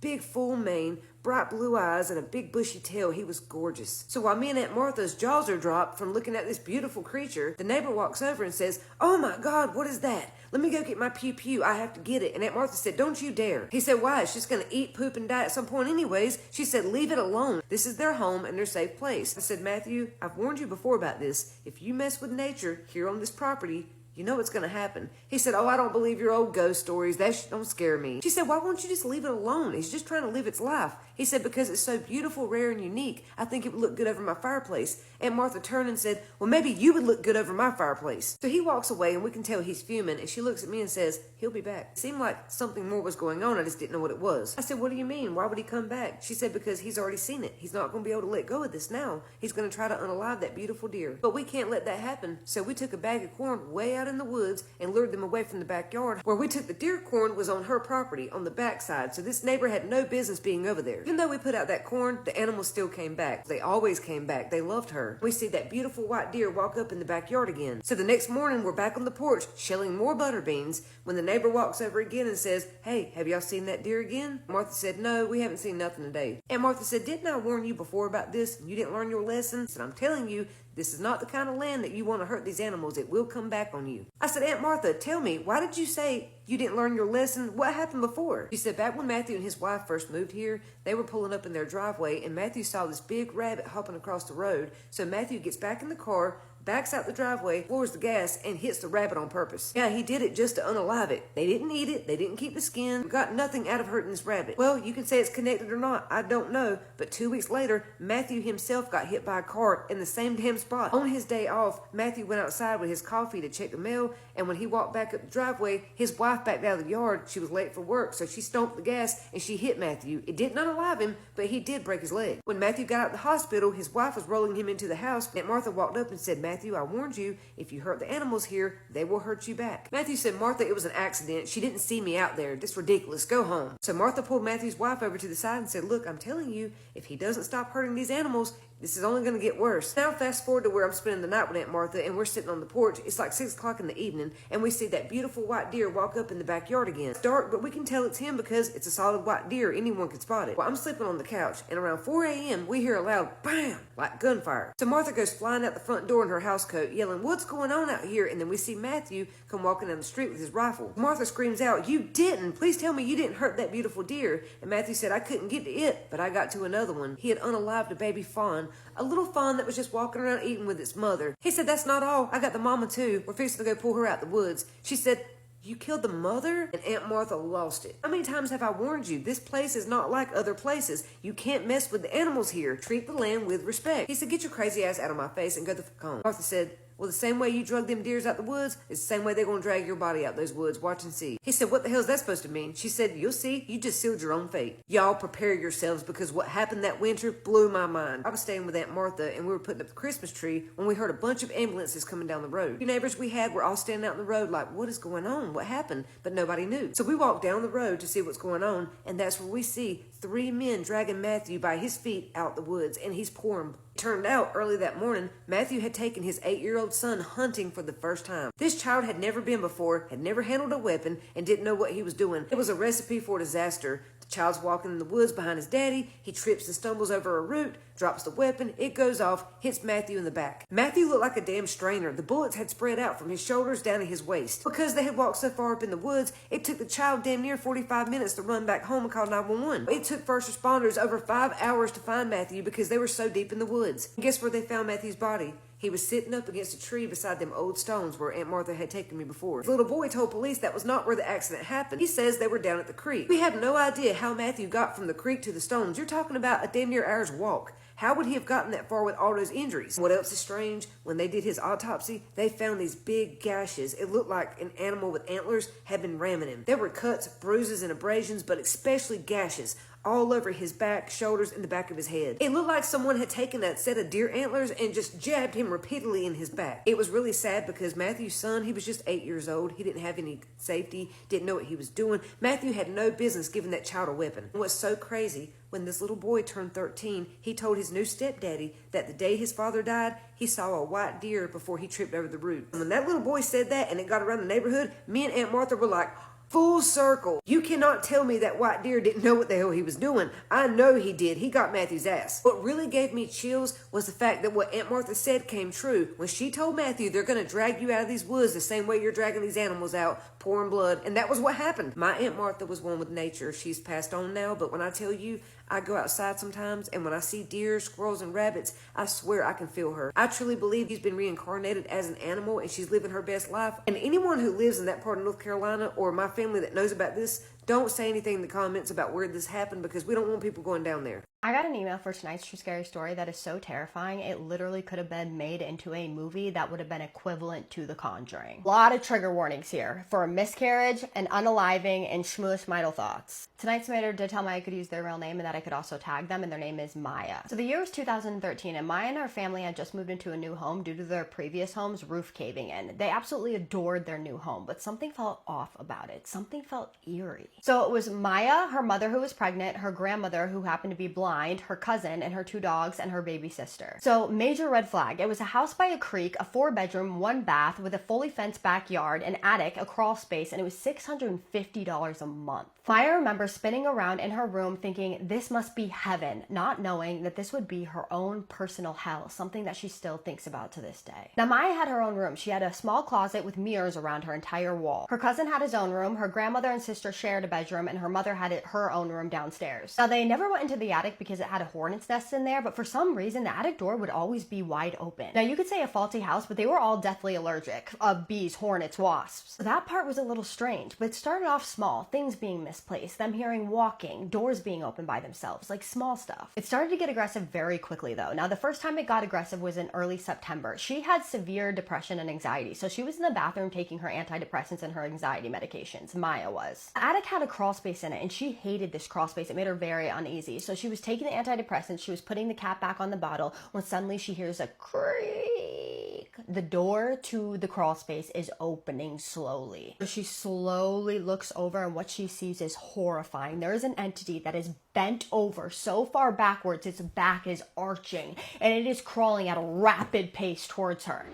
big full mane, bright blue eyes, and a big bushy tail. He was gorgeous. So while me and Aunt Martha's jaws are dropped from looking at this beautiful creature, the neighbor walks over and says, "Oh my God, what is that? Let me go get my pew pew. I have to get it." And Aunt Martha said, "Don't you dare." He said, "Why? It's just going to eat, poop, and die at some point anyways." She said, "Leave it alone. This is their home and their safe place." I said, "Matthew, I've warned you before about this. If you mess with nature here on this property, you know what's going to happen." He said, "Oh, I don't believe your old ghost stories. That don't scare me." She said, "Why won't you just leave it alone? He's just trying to live its life." He said, "Because it's so beautiful, rare, and unique. I think it would look good over my fireplace." Aunt Martha turned and said, "Well, maybe you would look good over my fireplace." So he walks away, and we can tell he's fuming, and she looks at me and says, "He'll be back." It seemed like something more was going on. I just didn't know what it was. I said, "What do you mean? Why would he come back?" She said, "Because he's already seen it. He's not going to be able to let go of this now. He's going to try to unalive that beautiful deer. But we can't let that happen." So we took a bag of corn way out in the woods and lured them away from the backyard. Where we took the deer corn was on her property, on the backside, so this neighbor had no business being over there. Even though we put out that corn, the animals still came back. They always came back. They loved her. We see that beautiful white deer walk up in the backyard again. So the next morning, we're back on the porch, shelling more butter beans, when the neighbor walks over again and says, "Hey, have y'all seen that deer again?" Martha said, "No, we haven't seen nothing today." And Martha said, "Didn't I warn you before about this, and you didn't learn your lesson?" I said, "I'm telling you, this is not the kind of land that you want to hurt these animals. It will come back on you." I said, "Aunt Martha, tell me, why did you say you didn't learn your lesson? What happened before?" She said, "Back when Matthew and his wife first moved here, they were pulling up in their driveway, and Matthew saw this big rabbit hopping across the road. So Matthew gets back in the car, backs out the driveway, floors the gas, and hits the rabbit on purpose. Yeah, he did it just to unalive it. They didn't eat it. They didn't keep the skin. We got nothing out of hurting this rabbit. Well, you can say it's connected or not. I don't know. But 2 weeks later, Matthew himself got hit by a car in the same damn spot. On his day off, Matthew went outside with his coffee to check the mail, and when he walked back up the driveway, his wife backed out of the yard. She was late for work, so she stomped the gas, and she hit Matthew. It didn't unalive him, but he did break his leg. When Matthew got out of the hospital, his wife was rolling him into the house. Aunt Martha walked up and said, "Matthew, I warned you. If you hurt the animals here, they will hurt you back." Matthew said, "Martha, it was an accident. She didn't see me out there. This ridiculous. Go home." So Martha pulled Matthew's wife over to the side and said, "Look, I'm telling you, if he doesn't stop hurting these animals, This is only going to get worse. Now fast forward to where I'm spending the night with Aunt Martha, and we're sitting on the porch. It's like 6 o'clock in the evening, and we see that beautiful white deer walk up in the backyard again. It's dark, but we can tell it's him because it's a solid white deer. Anyone can spot it. Well, I'm sleeping on the couch, and around 4 a.m., we hear a loud bam, like gunfire. So Martha goes flying out the front door in her housecoat, yelling, "What's going on out here?" And then we see Matthew come walking down the street with his rifle. Martha screams out, "You didn't! Please tell me you didn't hurt that beautiful deer." And Matthew said, "I couldn't get to it, but I got to another one." He had unalived a baby fawn, a little fawn that was just walking around eating with its mother. He said, "That's not all. I got the mama too. We're fixing to go pull her out the woods." She said, "You killed the mother?" And Aunt Martha lost it. "How many times have I warned you? This place is not like other places. You can't mess with the animals here. Treat the land with respect." He said, "Get your crazy ass out of my face and go the fuck home." Martha said, "Well, the same way you drug them deers out the woods is the same way they're going to drag your body out those woods. Watch and see." He said, "What the hell is that supposed to mean?" She said, "You'll see. You just sealed your own fate. Y'all prepare yourselves because what happened that winter blew my mind." I was staying with Aunt Martha and we were putting up the Christmas tree when we heard a bunch of ambulances coming down the road. The neighbors we had were all standing out in the road like, "What is going on? What happened?" But nobody knew. So we walked down the road to see what's going on, and that's where we see 3 men dragging Matthew by his feet out the woods, and he's pouring blood. It turned out early that morning, Matthew had taken his 8-year-old son hunting for the first time. This child had never been before, had never handled a weapon, and didn't know what he was doing. It was a recipe for disaster. The child's walking in the woods behind his daddy. He trips and stumbles over a root, drops the weapon. It goes off, hits Matthew in the back. Matthew looked like a damn strainer. The bullets had spread out from his shoulders down to his waist. Because they had walked so far up in the woods, it took the child damn near 45 minutes to run back home and call 911. It took first responders over 5 hours to find Matthew because they were so deep in the woods. And guess where they found Matthew's body? He was sitting up against a tree beside them old stones where Aunt Martha had taken me before. The little boy told police that was not where the accident happened. He says they were down at the creek. We have no idea how Matthew got from the creek to the stones. You're talking about a damn near hour's walk. How would he have gotten that far with all those injuries? What else is strange? When they did his autopsy, they found these big gashes. It looked like an animal with antlers had been ramming him. There were cuts, bruises, and abrasions, but especially gashes all over his back, shoulders, and the back of his head. It looked like someone had taken that set of deer antlers and just jabbed him repeatedly in his back. It was really sad because Matthew's son, he was just 8 years old. He didn't have any safety, didn't know what he was doing. Matthew had no business giving that child a weapon. And what's so crazy, when this little boy turned 13, he told his new stepdaddy that the day his father died, he saw a white deer before he tripped over the root. And when that little boy said that and it got around the neighborhood, me and Aunt Martha were like, full circle. You cannot tell me that white deer didn't know what the hell he was doing. I know he did. He got Matthew's ass. What really gave me chills was the fact that what Aunt Martha said came true. When she told Matthew, they're going to drag you out of these woods the same way you're dragging these animals out, pouring blood. And that was what happened. My Aunt Martha was one with nature. She's passed on now, but when I tell you, I go outside sometimes, and when I see deer, squirrels, and rabbits, I swear I can feel her. I truly believe she's been reincarnated as an animal, and she's living her best life. And anyone who lives in that part of North Carolina, or my family that knows about this, don't say anything in the comments about where this happened because we don't want people going down there. I got an email for tonight's true scary story that is so terrifying, it literally could have been made into a movie that would have been equivalent to The Conjuring. A lot of trigger warnings here for a miscarriage, an unaliving, and schmoosh thoughts. Tonight's submitter did tell me I could use their real name and that I could also tag them, and their name is Maya. So the year was 2013, and Maya and her family had just moved into a new home due to their previous home's roof caving in. They absolutely adored their new home, but something felt off about it. Something felt eerie. So it was Maya, her mother who was pregnant, her grandmother who happened to be blind, her cousin, and her 2 dogs, and her baby sister. So major red flag. It was a house by a creek, a 4-bedroom, 1 bath with a fully fenced backyard, an attic, a crawl space, and it was $650 a month. Maya remembers spinning around in her room thinking this must be heaven, not knowing that this would be her own personal hell, something that she still thinks about to this day. Now Maya had her own room. She had a small closet with mirrors around her entire wall. Her cousin had his own room, her grandmother and sister shared a bedroom, and her mother had her own room downstairs. Now they never went into the attic because it had a hornet's nest in there, but for some reason the attic door would always be wide open. Now you could say a faulty house, but they were all deathly allergic of bees, hornets, wasps. So that part was a little strange, but it started off small, things being misplaced, them hearing walking, doors being opened by themselves, like small stuff. It started to get aggressive very quickly though. Now the first time it got aggressive was in early September. She had severe depression and anxiety, so she was in the bathroom taking her antidepressants and her anxiety medications. Maya was. The attic had a crawl space in it, and she hated this crawl space. It made her very uneasy. So she was taking the antidepressants, she was putting the cap back on the bottle, when suddenly she hears a creak. The door to the crawl space is opening slowly. She slowly looks over, and what she sees is horrifying. There is an entity that is bent over so far backwards, its back is arching, and it is crawling at a rapid pace towards her.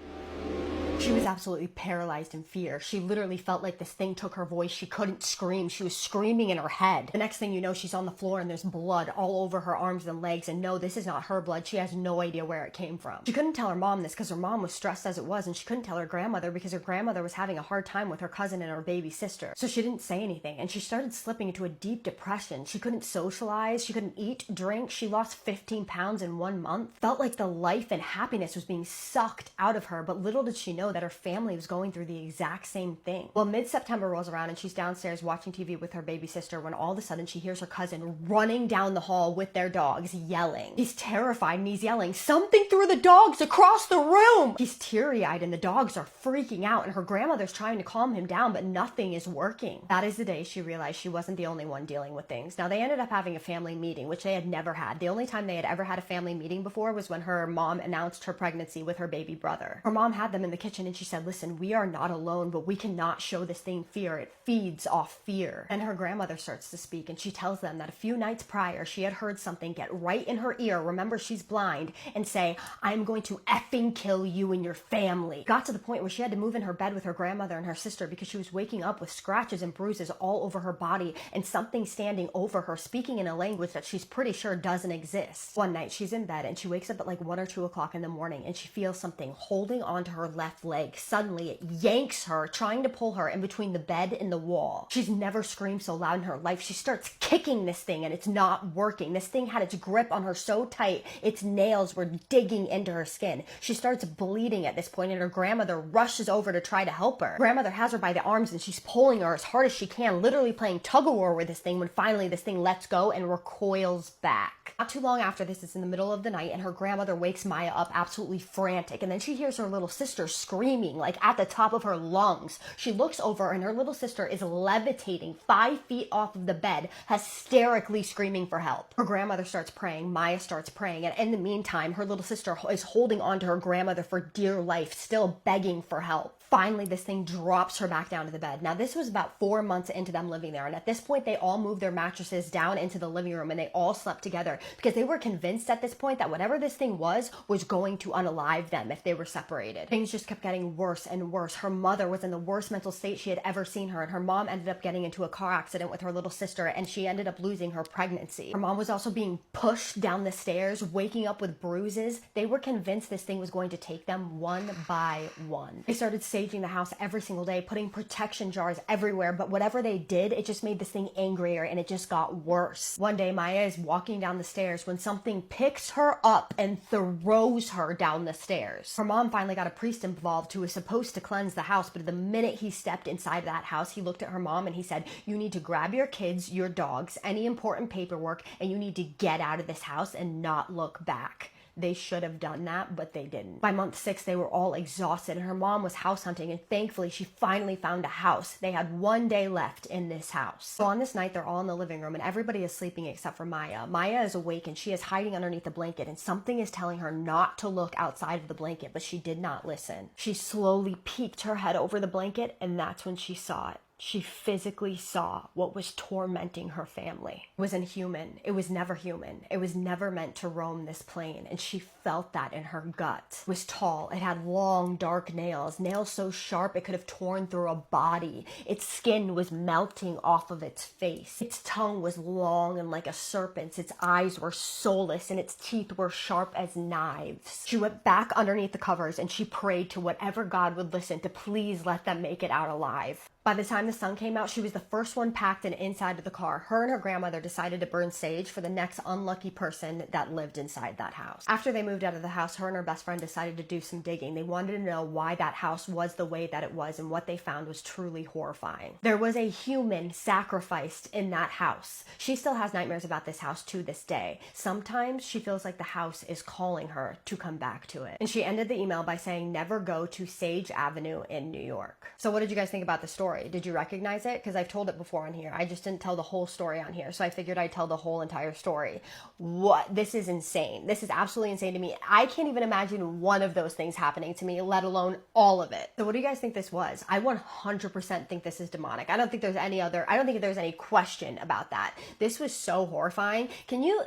She was absolutely paralyzed in fear. She literally felt like this thing took her voice. She couldn't scream. She was screaming in her head. The next thing you know, she's on the floor and there's blood all over her arms and legs. And no, this is not her blood. She has no idea where it came from. She couldn't tell her mom this because her mom was stressed as it was, and she couldn't tell her grandmother because her grandmother was having a hard time with her cousin and her baby sister. So she didn't say anything, and she started slipping into a deep depression. She couldn't socialize. She couldn't eat, drink. She lost 15 pounds in 1 month. Felt like the life and happiness was being sucked out of her, but little did she know that her family was going through the exact same thing. Well, mid-September rolls around and she's downstairs watching TV with her baby sister when all of a sudden she hears her cousin running down the hall with their dogs, yelling. He's terrified and he's yelling, "Something threw the dogs across the room!" He's teary-eyed and the dogs are freaking out, and her grandmother's trying to calm him down, but nothing is working. That is the day she realized she wasn't the only one dealing with things. Now, they ended up having a family meeting, which they had never had. The only time they had ever had a family meeting before was when her mom announced her pregnancy with her baby brother. Her mom had them in the kitchen and she said, "Listen, we are not alone, but we cannot show this thing fear. It feeds off fear." And her grandmother starts to speak, and she tells them that a few nights prior, she had heard something get right in her ear, remember she's blind, and say, "I'm going to effing kill you and your family." Got to the point where she had to move in her bed with her grandmother and her sister because she was waking up with scratches and bruises all over her body and something standing over her, speaking in a language that she's pretty sure doesn't exist. One night, she's in bed and she wakes up at like 1 or 2 o'clock in the morning, and she feels something holding onto her left leg. Suddenly, it yanks her, trying to pull her in between the bed and the wall. She's never screamed so loud in her life. She starts kicking this thing and it's not working. This thing had its grip on her so tight, its nails were digging into her skin. She starts bleeding at this point, and her grandmother rushes over to try to help her. Grandmother has her by the arms and she's pulling her as hard as she can, literally playing tug-of-war with this thing, when finally this thing lets go and recoils back. Not too long after this, it's in the middle of the night, and her grandmother wakes Maya up absolutely frantic, and then she hears her little sister screaming like at the top of her lungs. She looks over and her little sister is levitating 5 feet off of the bed, hysterically screaming for help. Her grandmother starts praying, Maya starts praying, and in the meantime, her little sister is holding on to her grandmother for dear life, still begging for help. Finally, this thing drops her back down to the bed. Now, this was about 4 months into them living there, and at this point, they all moved their mattresses down into the living room, and they all slept together because they were convinced at this point that whatever this thing was going to unalive them if they were separated. Things just kept getting worse and worse. Her mother was in the worst mental state she had ever seen her, and her mom ended up getting into a car accident with her little sister, and she ended up losing her pregnancy. Her mom was also being pushed down the stairs, waking up with bruises. They were convinced this thing was going to take them one by one. They started saging the house every single day, putting protection jars everywhere, but whatever they did, it just made this thing angrier, and it just got worse. One day, Maya is walking down the stairs when something picks her up and throws her down the stairs. Her mom finally got a priest involved who was supposed to cleanse the house, but the minute he stepped inside that house, he looked at her mom and he said, "You need to grab your kids, your dogs, any important paperwork, and you need to get out of this house and not look back." They should have done that, but they didn't. By month 6, they were all exhausted, and her mom was house hunting, and thankfully she finally found a house. They had 1 day left in this house. So on this night, they're all in the living room, and everybody is sleeping except for Maya. Maya is awake, and she is hiding underneath the blanket, and something is telling her not to look outside of the blanket, but she did not listen. She slowly peeked her head over the blanket, and that's when she saw it. She physically saw what was tormenting her family. It was inhuman. It was never human. It was never meant to roam this plane, and she felt that in her gut. It was tall. It had long, dark nails, nails so sharp it could have torn through a body. Its skin was melting off of its face. Its tongue was long and like a serpent's. Its eyes were soulless, and its teeth were sharp as knives. She went back underneath the covers, and she prayed to whatever God would listen to please let them make it out alive. By the time the sun came out, she was the first one packed and inside of the car. Her and her grandmother decided to burn sage for the next unlucky person that lived inside that house. After they moved out of the house, her and her best friend decided to do some digging. They wanted to know why that house was the way that it was, and what they found was truly horrifying. There was a human sacrificed in that house. She still has nightmares about this house to this day. Sometimes she feels like the house is calling her to come back to it. And she ended the email by saying, "Never go to Sage Avenue in New York." So what did you guys think about the story? story. Did you recognize it? Because I've told it before on here. I just didn't tell the whole story on here. So I figured I'd tell the whole entire story. What? This is insane. This is absolutely insane to me. I can't even imagine one of those things happening to me, let alone all of it. So what do you guys think this was? I 100% think this is demonic. I don't think there's any question about that. This was so horrifying. Can you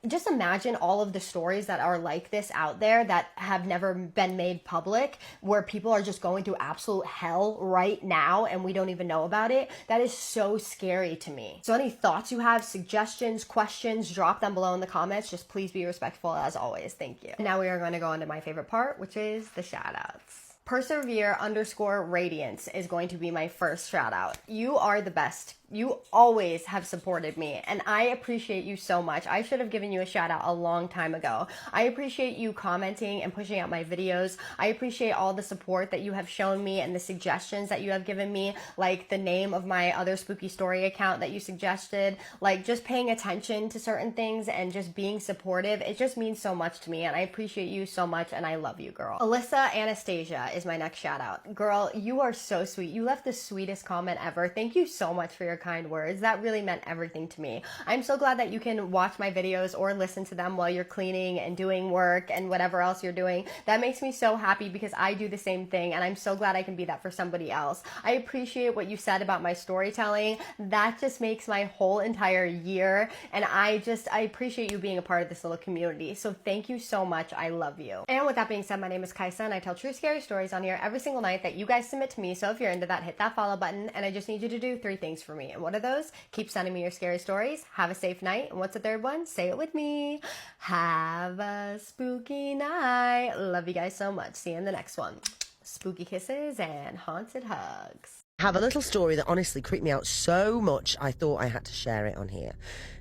just imagine all of the stories that are like this out there that have never been made public, where people are just going through absolute hell right now and we don't even know about it? That is so scary to me. So any thoughts you have, suggestions, questions, drop them below in the comments. Just please be respectful as always. Thank you. Now we are going to go on to my favorite part, which is the shout outs. Persevere_radiance is going to be my first shout out. You are the best. You always have supported me, and I appreciate you so much. I should have given you a shout out a long time ago. I appreciate you commenting and pushing out my videos. I appreciate all the support that you have shown me and the suggestions that you have given me, like the name of my other spooky story account that you suggested, like just paying attention to certain things and just being supportive. It just means so much to me, and I appreciate you so much, and I love you, girl. Alyssa Anastasia is my next shout out. Girl, you are so sweet. You left the sweetest comment ever. Thank you so much for your kind words. That really meant everything to me. I'm so glad that you can watch my videos or listen to them while you're cleaning and doing work and whatever else you're doing. That makes me so happy because I do the same thing, and I'm so glad I can be that for somebody else. I appreciate what you said about my storytelling. That just makes my whole entire year, and I appreciate you being a part of this little community. So thank you so much. I love you. And with that being said, my name is Kaisa, and I tell true scary stories on here every single night that you guys submit to me. So if you're into that, hit that follow button, and I just need you to do 3 things for me. And what are those? Keep sending me your scary stories. Have a safe night. And what's the third one? Say it with me. Have a spooky night. Love you guys so much. See you in the next one. Spooky kisses and haunted hugs. I have a little story that honestly creeped me out so much I thought I had to share it on here.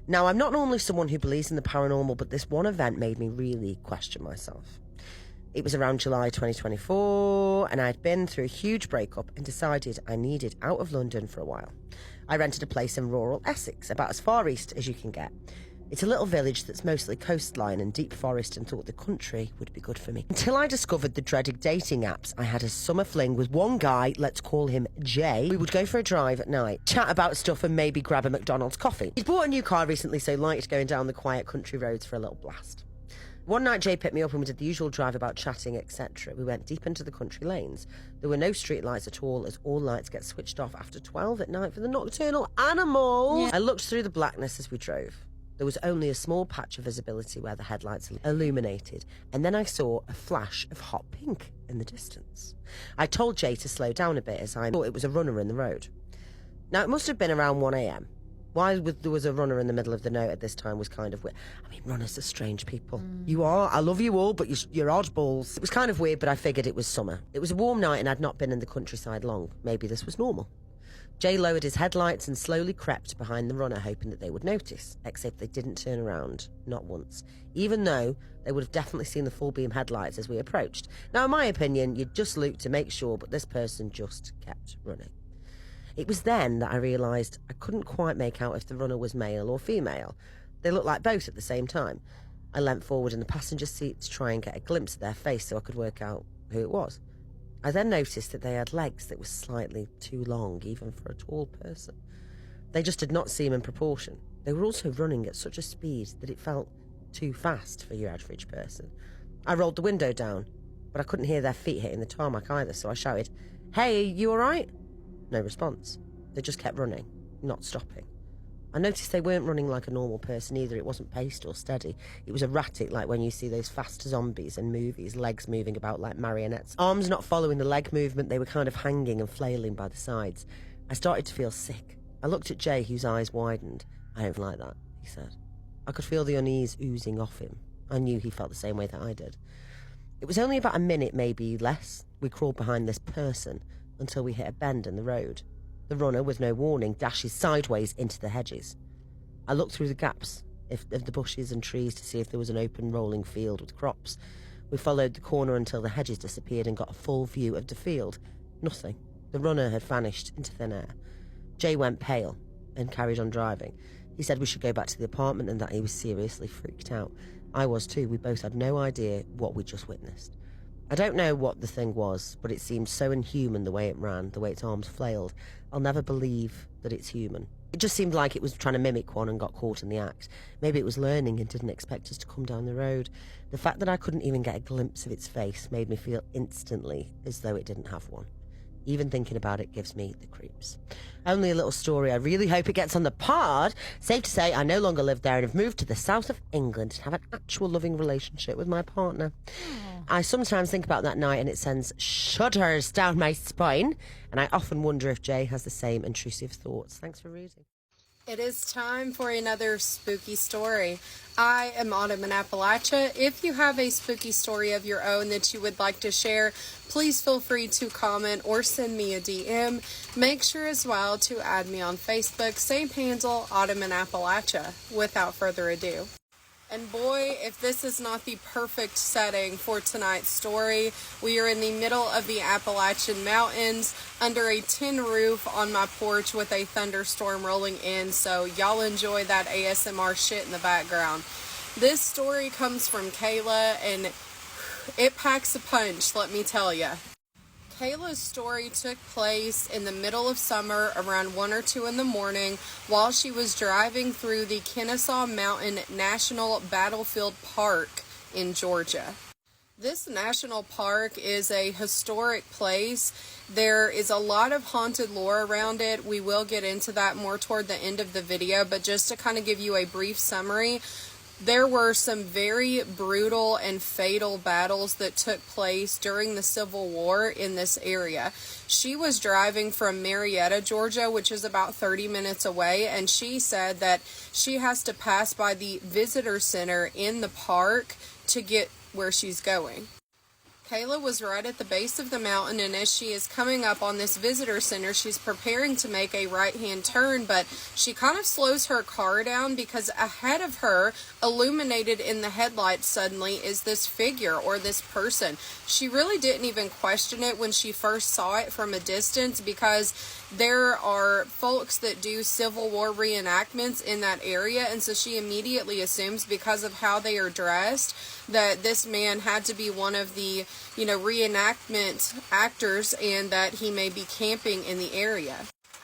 Now, I'm not normally someone who believes in the paranormal, but this one event made me really question myself. It was around July 2024, and I'd been through a huge breakup and decided I needed out of London for a while. I rented a place in rural Essex, about as far east as you can get. It's a little village that's mostly coastline and deep forest, and thought the country would be good for me. Until I discovered the dreaded dating apps, I had a summer fling with one guy, let's call him Jay. We would go for a drive at night, chat about stuff and maybe grab a McDonald's coffee. He'd bought a new car recently, so liked going down the quiet country roads for a little blast. One night Jay picked me up and we did the usual drive about chatting, etc. We went deep into the country lanes. There were no street lights at all, as all lights get switched off after 12 at night for the nocturnal animals. I looked through the blackness as we drove. There was only a small patch of visibility where the headlights illuminated, and then I saw a flash of hot pink in the distance. I told Jay to slow down a bit as I thought it was a runner in the road. Now, it must have been around 1 a.m. Why there was a runner in the middle of the note at this time was kind of weird. I mean, runners are strange people. You are. I love you all, but you're oddballs. It was kind of weird, but I figured it was summer. It was a warm night and I'd not been in the countryside long. Maybe this was normal. Jay lowered his headlights and slowly crept behind the runner, hoping that they would notice, except they didn't turn around, not once, even though they would have definitely seen the full beam headlights as we approached. Now, in my opinion, you'd just look to make sure, but this person just kept running. It was then that I realised I couldn't quite make out if the runner was male or female. They looked like both at the same time. I leant forward in the passenger seat to try and get a glimpse of their face so I could work out who it was. I then noticed that they had legs that were slightly too long, even for a tall person. They just did not seem in proportion. They were also running at such a speed that it felt too fast for your average person. I rolled the window down, but I couldn't hear their feet hitting the tarmac either, so I shouted, "Hey, you all right?" No response. They just kept running, not stopping. I noticed they weren't running like a normal person either. It wasn't paced or steady. It was erratic, like when you see those fast zombies in movies, legs moving about like marionettes. Arms not following the leg movement, they were kind of hanging and flailing by the sides. I started to feel sick. I looked at Jay, whose eyes widened. "I don't like that," he said. I could feel the unease oozing off him. I knew he felt the same way that I did. It was only about a minute, maybe less. We crawled behind this person until we hit a bend in the road. The runner, with no warning, dashes sideways into the hedges. I looked through the gaps of the bushes and trees to see if there was an open rolling field with crops. We followed the corner until the hedges disappeared and got a full view of the field. Nothing. The runner had vanished into thin air. Jay went pale and carried on driving. He said we should go back to the apartment and that he was seriously freaked out. I was too. We both had no idea what we'd just witnessed. I don't know what the thing was, but it seemed so inhuman the way it ran, the way its arms flailed. I'll never believe that it's human. It just seemed like it was trying to mimic one and got caught in the act. Maybe it was learning and didn't expect us to come down the road. The fact that I couldn't even get a glimpse of its face made me feel instantly as though it didn't have one. Even thinking about it gives me the creeps. Only a little story. I really hope it gets on the pod. Safe to say, I no longer live there and have moved to the south of England to have an actual loving relationship with my partner. I sometimes think about that night and it sends shudders down my spine, and I often wonder if Jay has the same intrusive thoughts. Thanks for reading. It is time for another spooky story. I am Autumn in Appalachia. If you have a spooky story of your own that you would like to share, please feel free to comment or send me a DM. Make sure as well to add me on Facebook, same handle, Autumn in Appalachia. Without further ado. And boy, if this is not the perfect setting for tonight's story, we are in the middle of the Appalachian Mountains under a tin roof on my porch with a thunderstorm rolling in, so y'all enjoy that ASMR shit in the background. This story comes from Kayla, and it packs a punch, let me tell ya. Kayla's story took place in the middle of summer around 1 or 2 in the morning while she was driving through the Kennesaw Mountain National Battlefield Park in Georgia. This national park is a historic place. There is a lot of haunted lore around it. We will get into that more toward the end of the video, but just to kind of give you a brief summary, there were some very brutal and fatal battles that took place during the Civil War in this area. She was driving from Marietta, Georgia, which is about 30 minutes away, and she said that she has to pass by the visitor center in the park to get where she's going. Kayla was right at the base of the mountain, and as she is coming up on this visitor center, she's preparing to make a right-hand turn, but she kind of slows her car down because ahead of her, illuminated in the headlights suddenly, is this figure or this person. She really didn't even question it when she first saw it from a distance because there are folks that do Civil War reenactments in that area, and so she immediately assumes because of how they are dressed that this man had to be one of the, reenactment actors and that he may be camping in the area.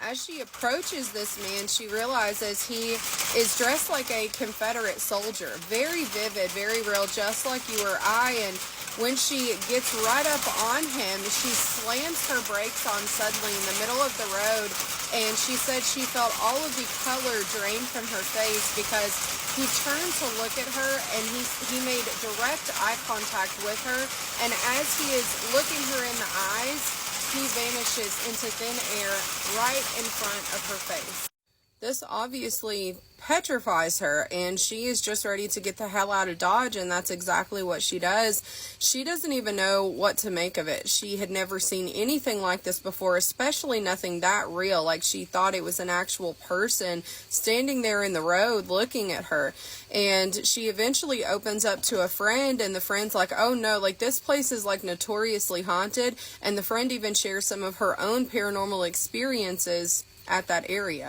As she approaches this man, she realizes he is dressed like a Confederate soldier. Very vivid, very real, just like you or I. And when she gets right up on him, she slams her brakes on suddenly in the middle of the road. And she said she felt all of the color drain from her face because he turned to look at her and he made direct eye contact with her. And as he is looking her in the eyes, he vanishes into thin air right in front of her face. This obviously petrifies her, and she is just ready to get the hell out of Dodge, and that's exactly what she does. She doesn't even know what to make of it. She had never seen anything like this before, especially nothing that real. Like, she thought it was an actual person standing there in the road looking at her. And she eventually opens up to a friend, and the friend's like, oh no, like, this place is like notoriously haunted. And the friend even shares some of her own paranormal experiences at that area.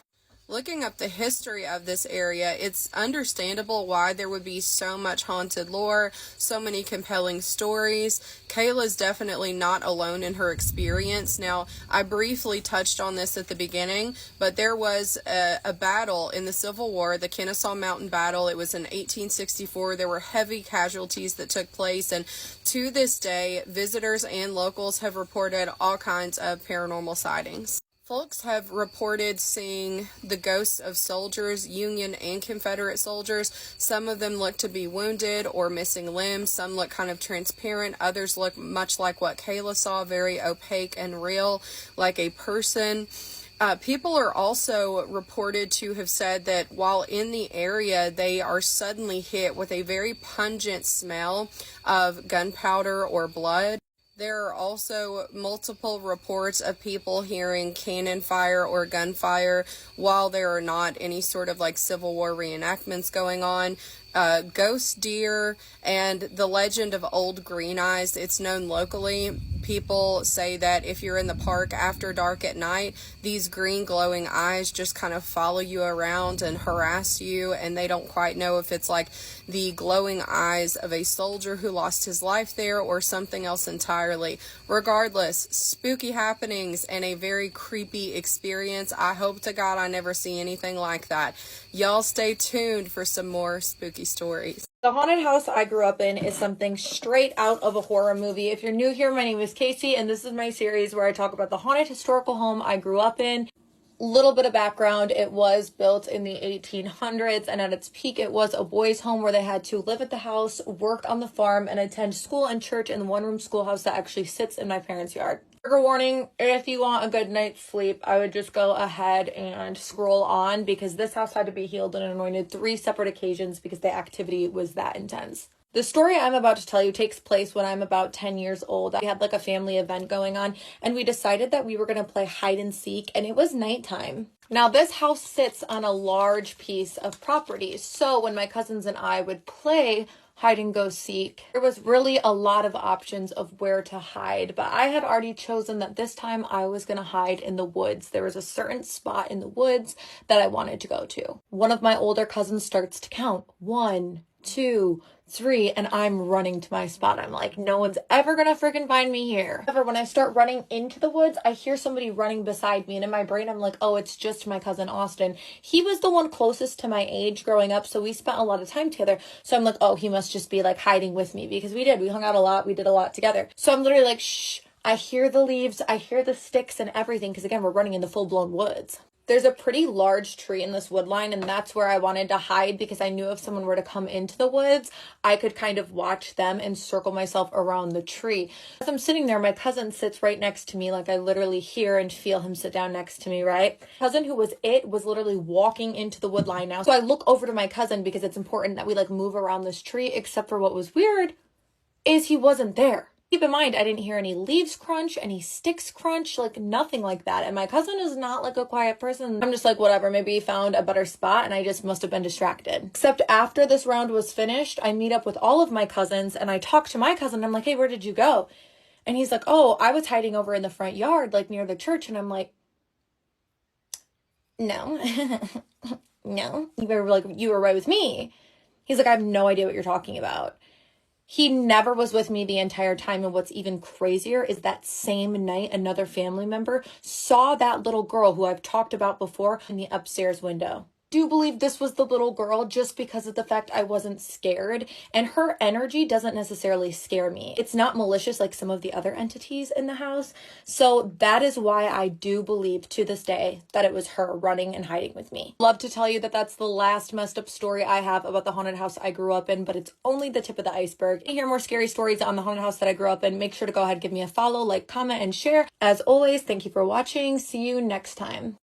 Looking up the history of this area, it's understandable why there would be so much haunted lore, so many compelling stories. Kayla's definitely not alone in her experience. Now, I briefly touched on this at the beginning, but there was a battle in the Civil War, the Kennesaw Mountain Battle. It was in 1864. There were heavy casualties that took place, and to this day, visitors and locals have reported all kinds of paranormal sightings. Folks have reported seeing the ghosts of soldiers, Union and Confederate soldiers. Some of them look to be wounded or missing limbs. Some look kind of transparent. Others look much like what Kayla saw, very opaque and real, like a person. People are also reported to have said that while in the area, they are suddenly hit with a very pungent smell of gunpowder or blood. There are also multiple reports of people hearing cannon fire or gunfire while there are not any sort of like Civil War reenactments going on. Ghost deer and the legend of Old Green Eyes, it's known locally. People say that if you're in the park after dark at night, these green glowing eyes just kind of follow you around and harass you, and they don't quite know if it's like the glowing eyes of a soldier who lost his life there, or something else entirely. Regardless, spooky happenings and a very creepy experience. I hope to God I never see anything like that. Y'all stay tuned for some more spooky stories. The haunted house I grew up in is something straight out of a horror movie. If you're new here, my name is Casey, and this is my series where I talk about the haunted historical home I grew up in. Little bit of background, it was built in the 1800s, and at its peak it was a boys' home where they had to live at the house, work on the farm, and attend school and church in the one-room schoolhouse that actually sits in my parents' yard. Trigger warning, if you want a good night's sleep, I would just go ahead and scroll on, because this house had to be healed and anointed 3 separate occasions because the activity was that intense. The story I'm about to tell you takes place when I'm about 10 years old. We had like a family event going on, and we decided that we were going to play hide and seek, and it was nighttime. Now, this house sits on a large piece of property, so when my cousins and I would play hide and go seek, there was really a lot of options of where to hide, but I had already chosen that this time I was going to hide in the woods. There was a certain spot in the woods that I wanted to go to. One of my older cousins starts to count 1, 2, 3, and I'm running to my spot. I'm like, no one's ever gonna freaking find me here. However, when I start running into the woods, I hear somebody running beside me, and in my brain I'm like, oh, it's just my cousin Austin. He was the one closest to my age growing up, so we spent a lot of time together. So I'm like, oh, he must just be like hiding with me, because we hung out a lot, we did a lot together. So I'm literally like, shh. I hear the leaves, I hear the sticks and everything, because again, we're running in the full-blown woods. There's a pretty large tree in this wood line, and that's where I wanted to hide, because I knew if someone were to come into the woods, I could kind of watch them and circle myself around the tree. As I'm sitting there, my cousin sits right next to me, like I literally hear and feel him sit down next to me, right? Cousin who was literally walking into the wood line now. So I look over to my cousin, because it's important that we like move around this tree, except for what was weird is he wasn't there. Keep in mind, I didn't hear any leaves crunch, any sticks crunch, like nothing like that. And my cousin is not like a quiet person. I'm just like, whatever, maybe he found a better spot and I just must have been distracted. Except after this round was finished, I meet up with all of my cousins and I talk to my cousin. I'm like, hey, where did you go? And he's like, oh, I was hiding over in the front yard, like near the church. And I'm like, no, no, you were right with me. He's like, I have no idea what you're talking about. He never was with me the entire time, and what's even crazier is that same night, another family member saw that little girl who I've talked about before in the upstairs window. I do believe this was the little girl just because of the fact I wasn't scared, and her energy doesn't necessarily scare me. It's not malicious like some of the other entities in the house, so that is why I do believe to this day that it was her running and hiding with me. Love to tell you that that's the last messed up story I have about the haunted house I grew up in, but it's only the tip of the iceberg. To hear more scary stories on the haunted house that I grew up in, make sure to go ahead, give me a follow, like, comment, and share. As always, thank you for watching. See you next time.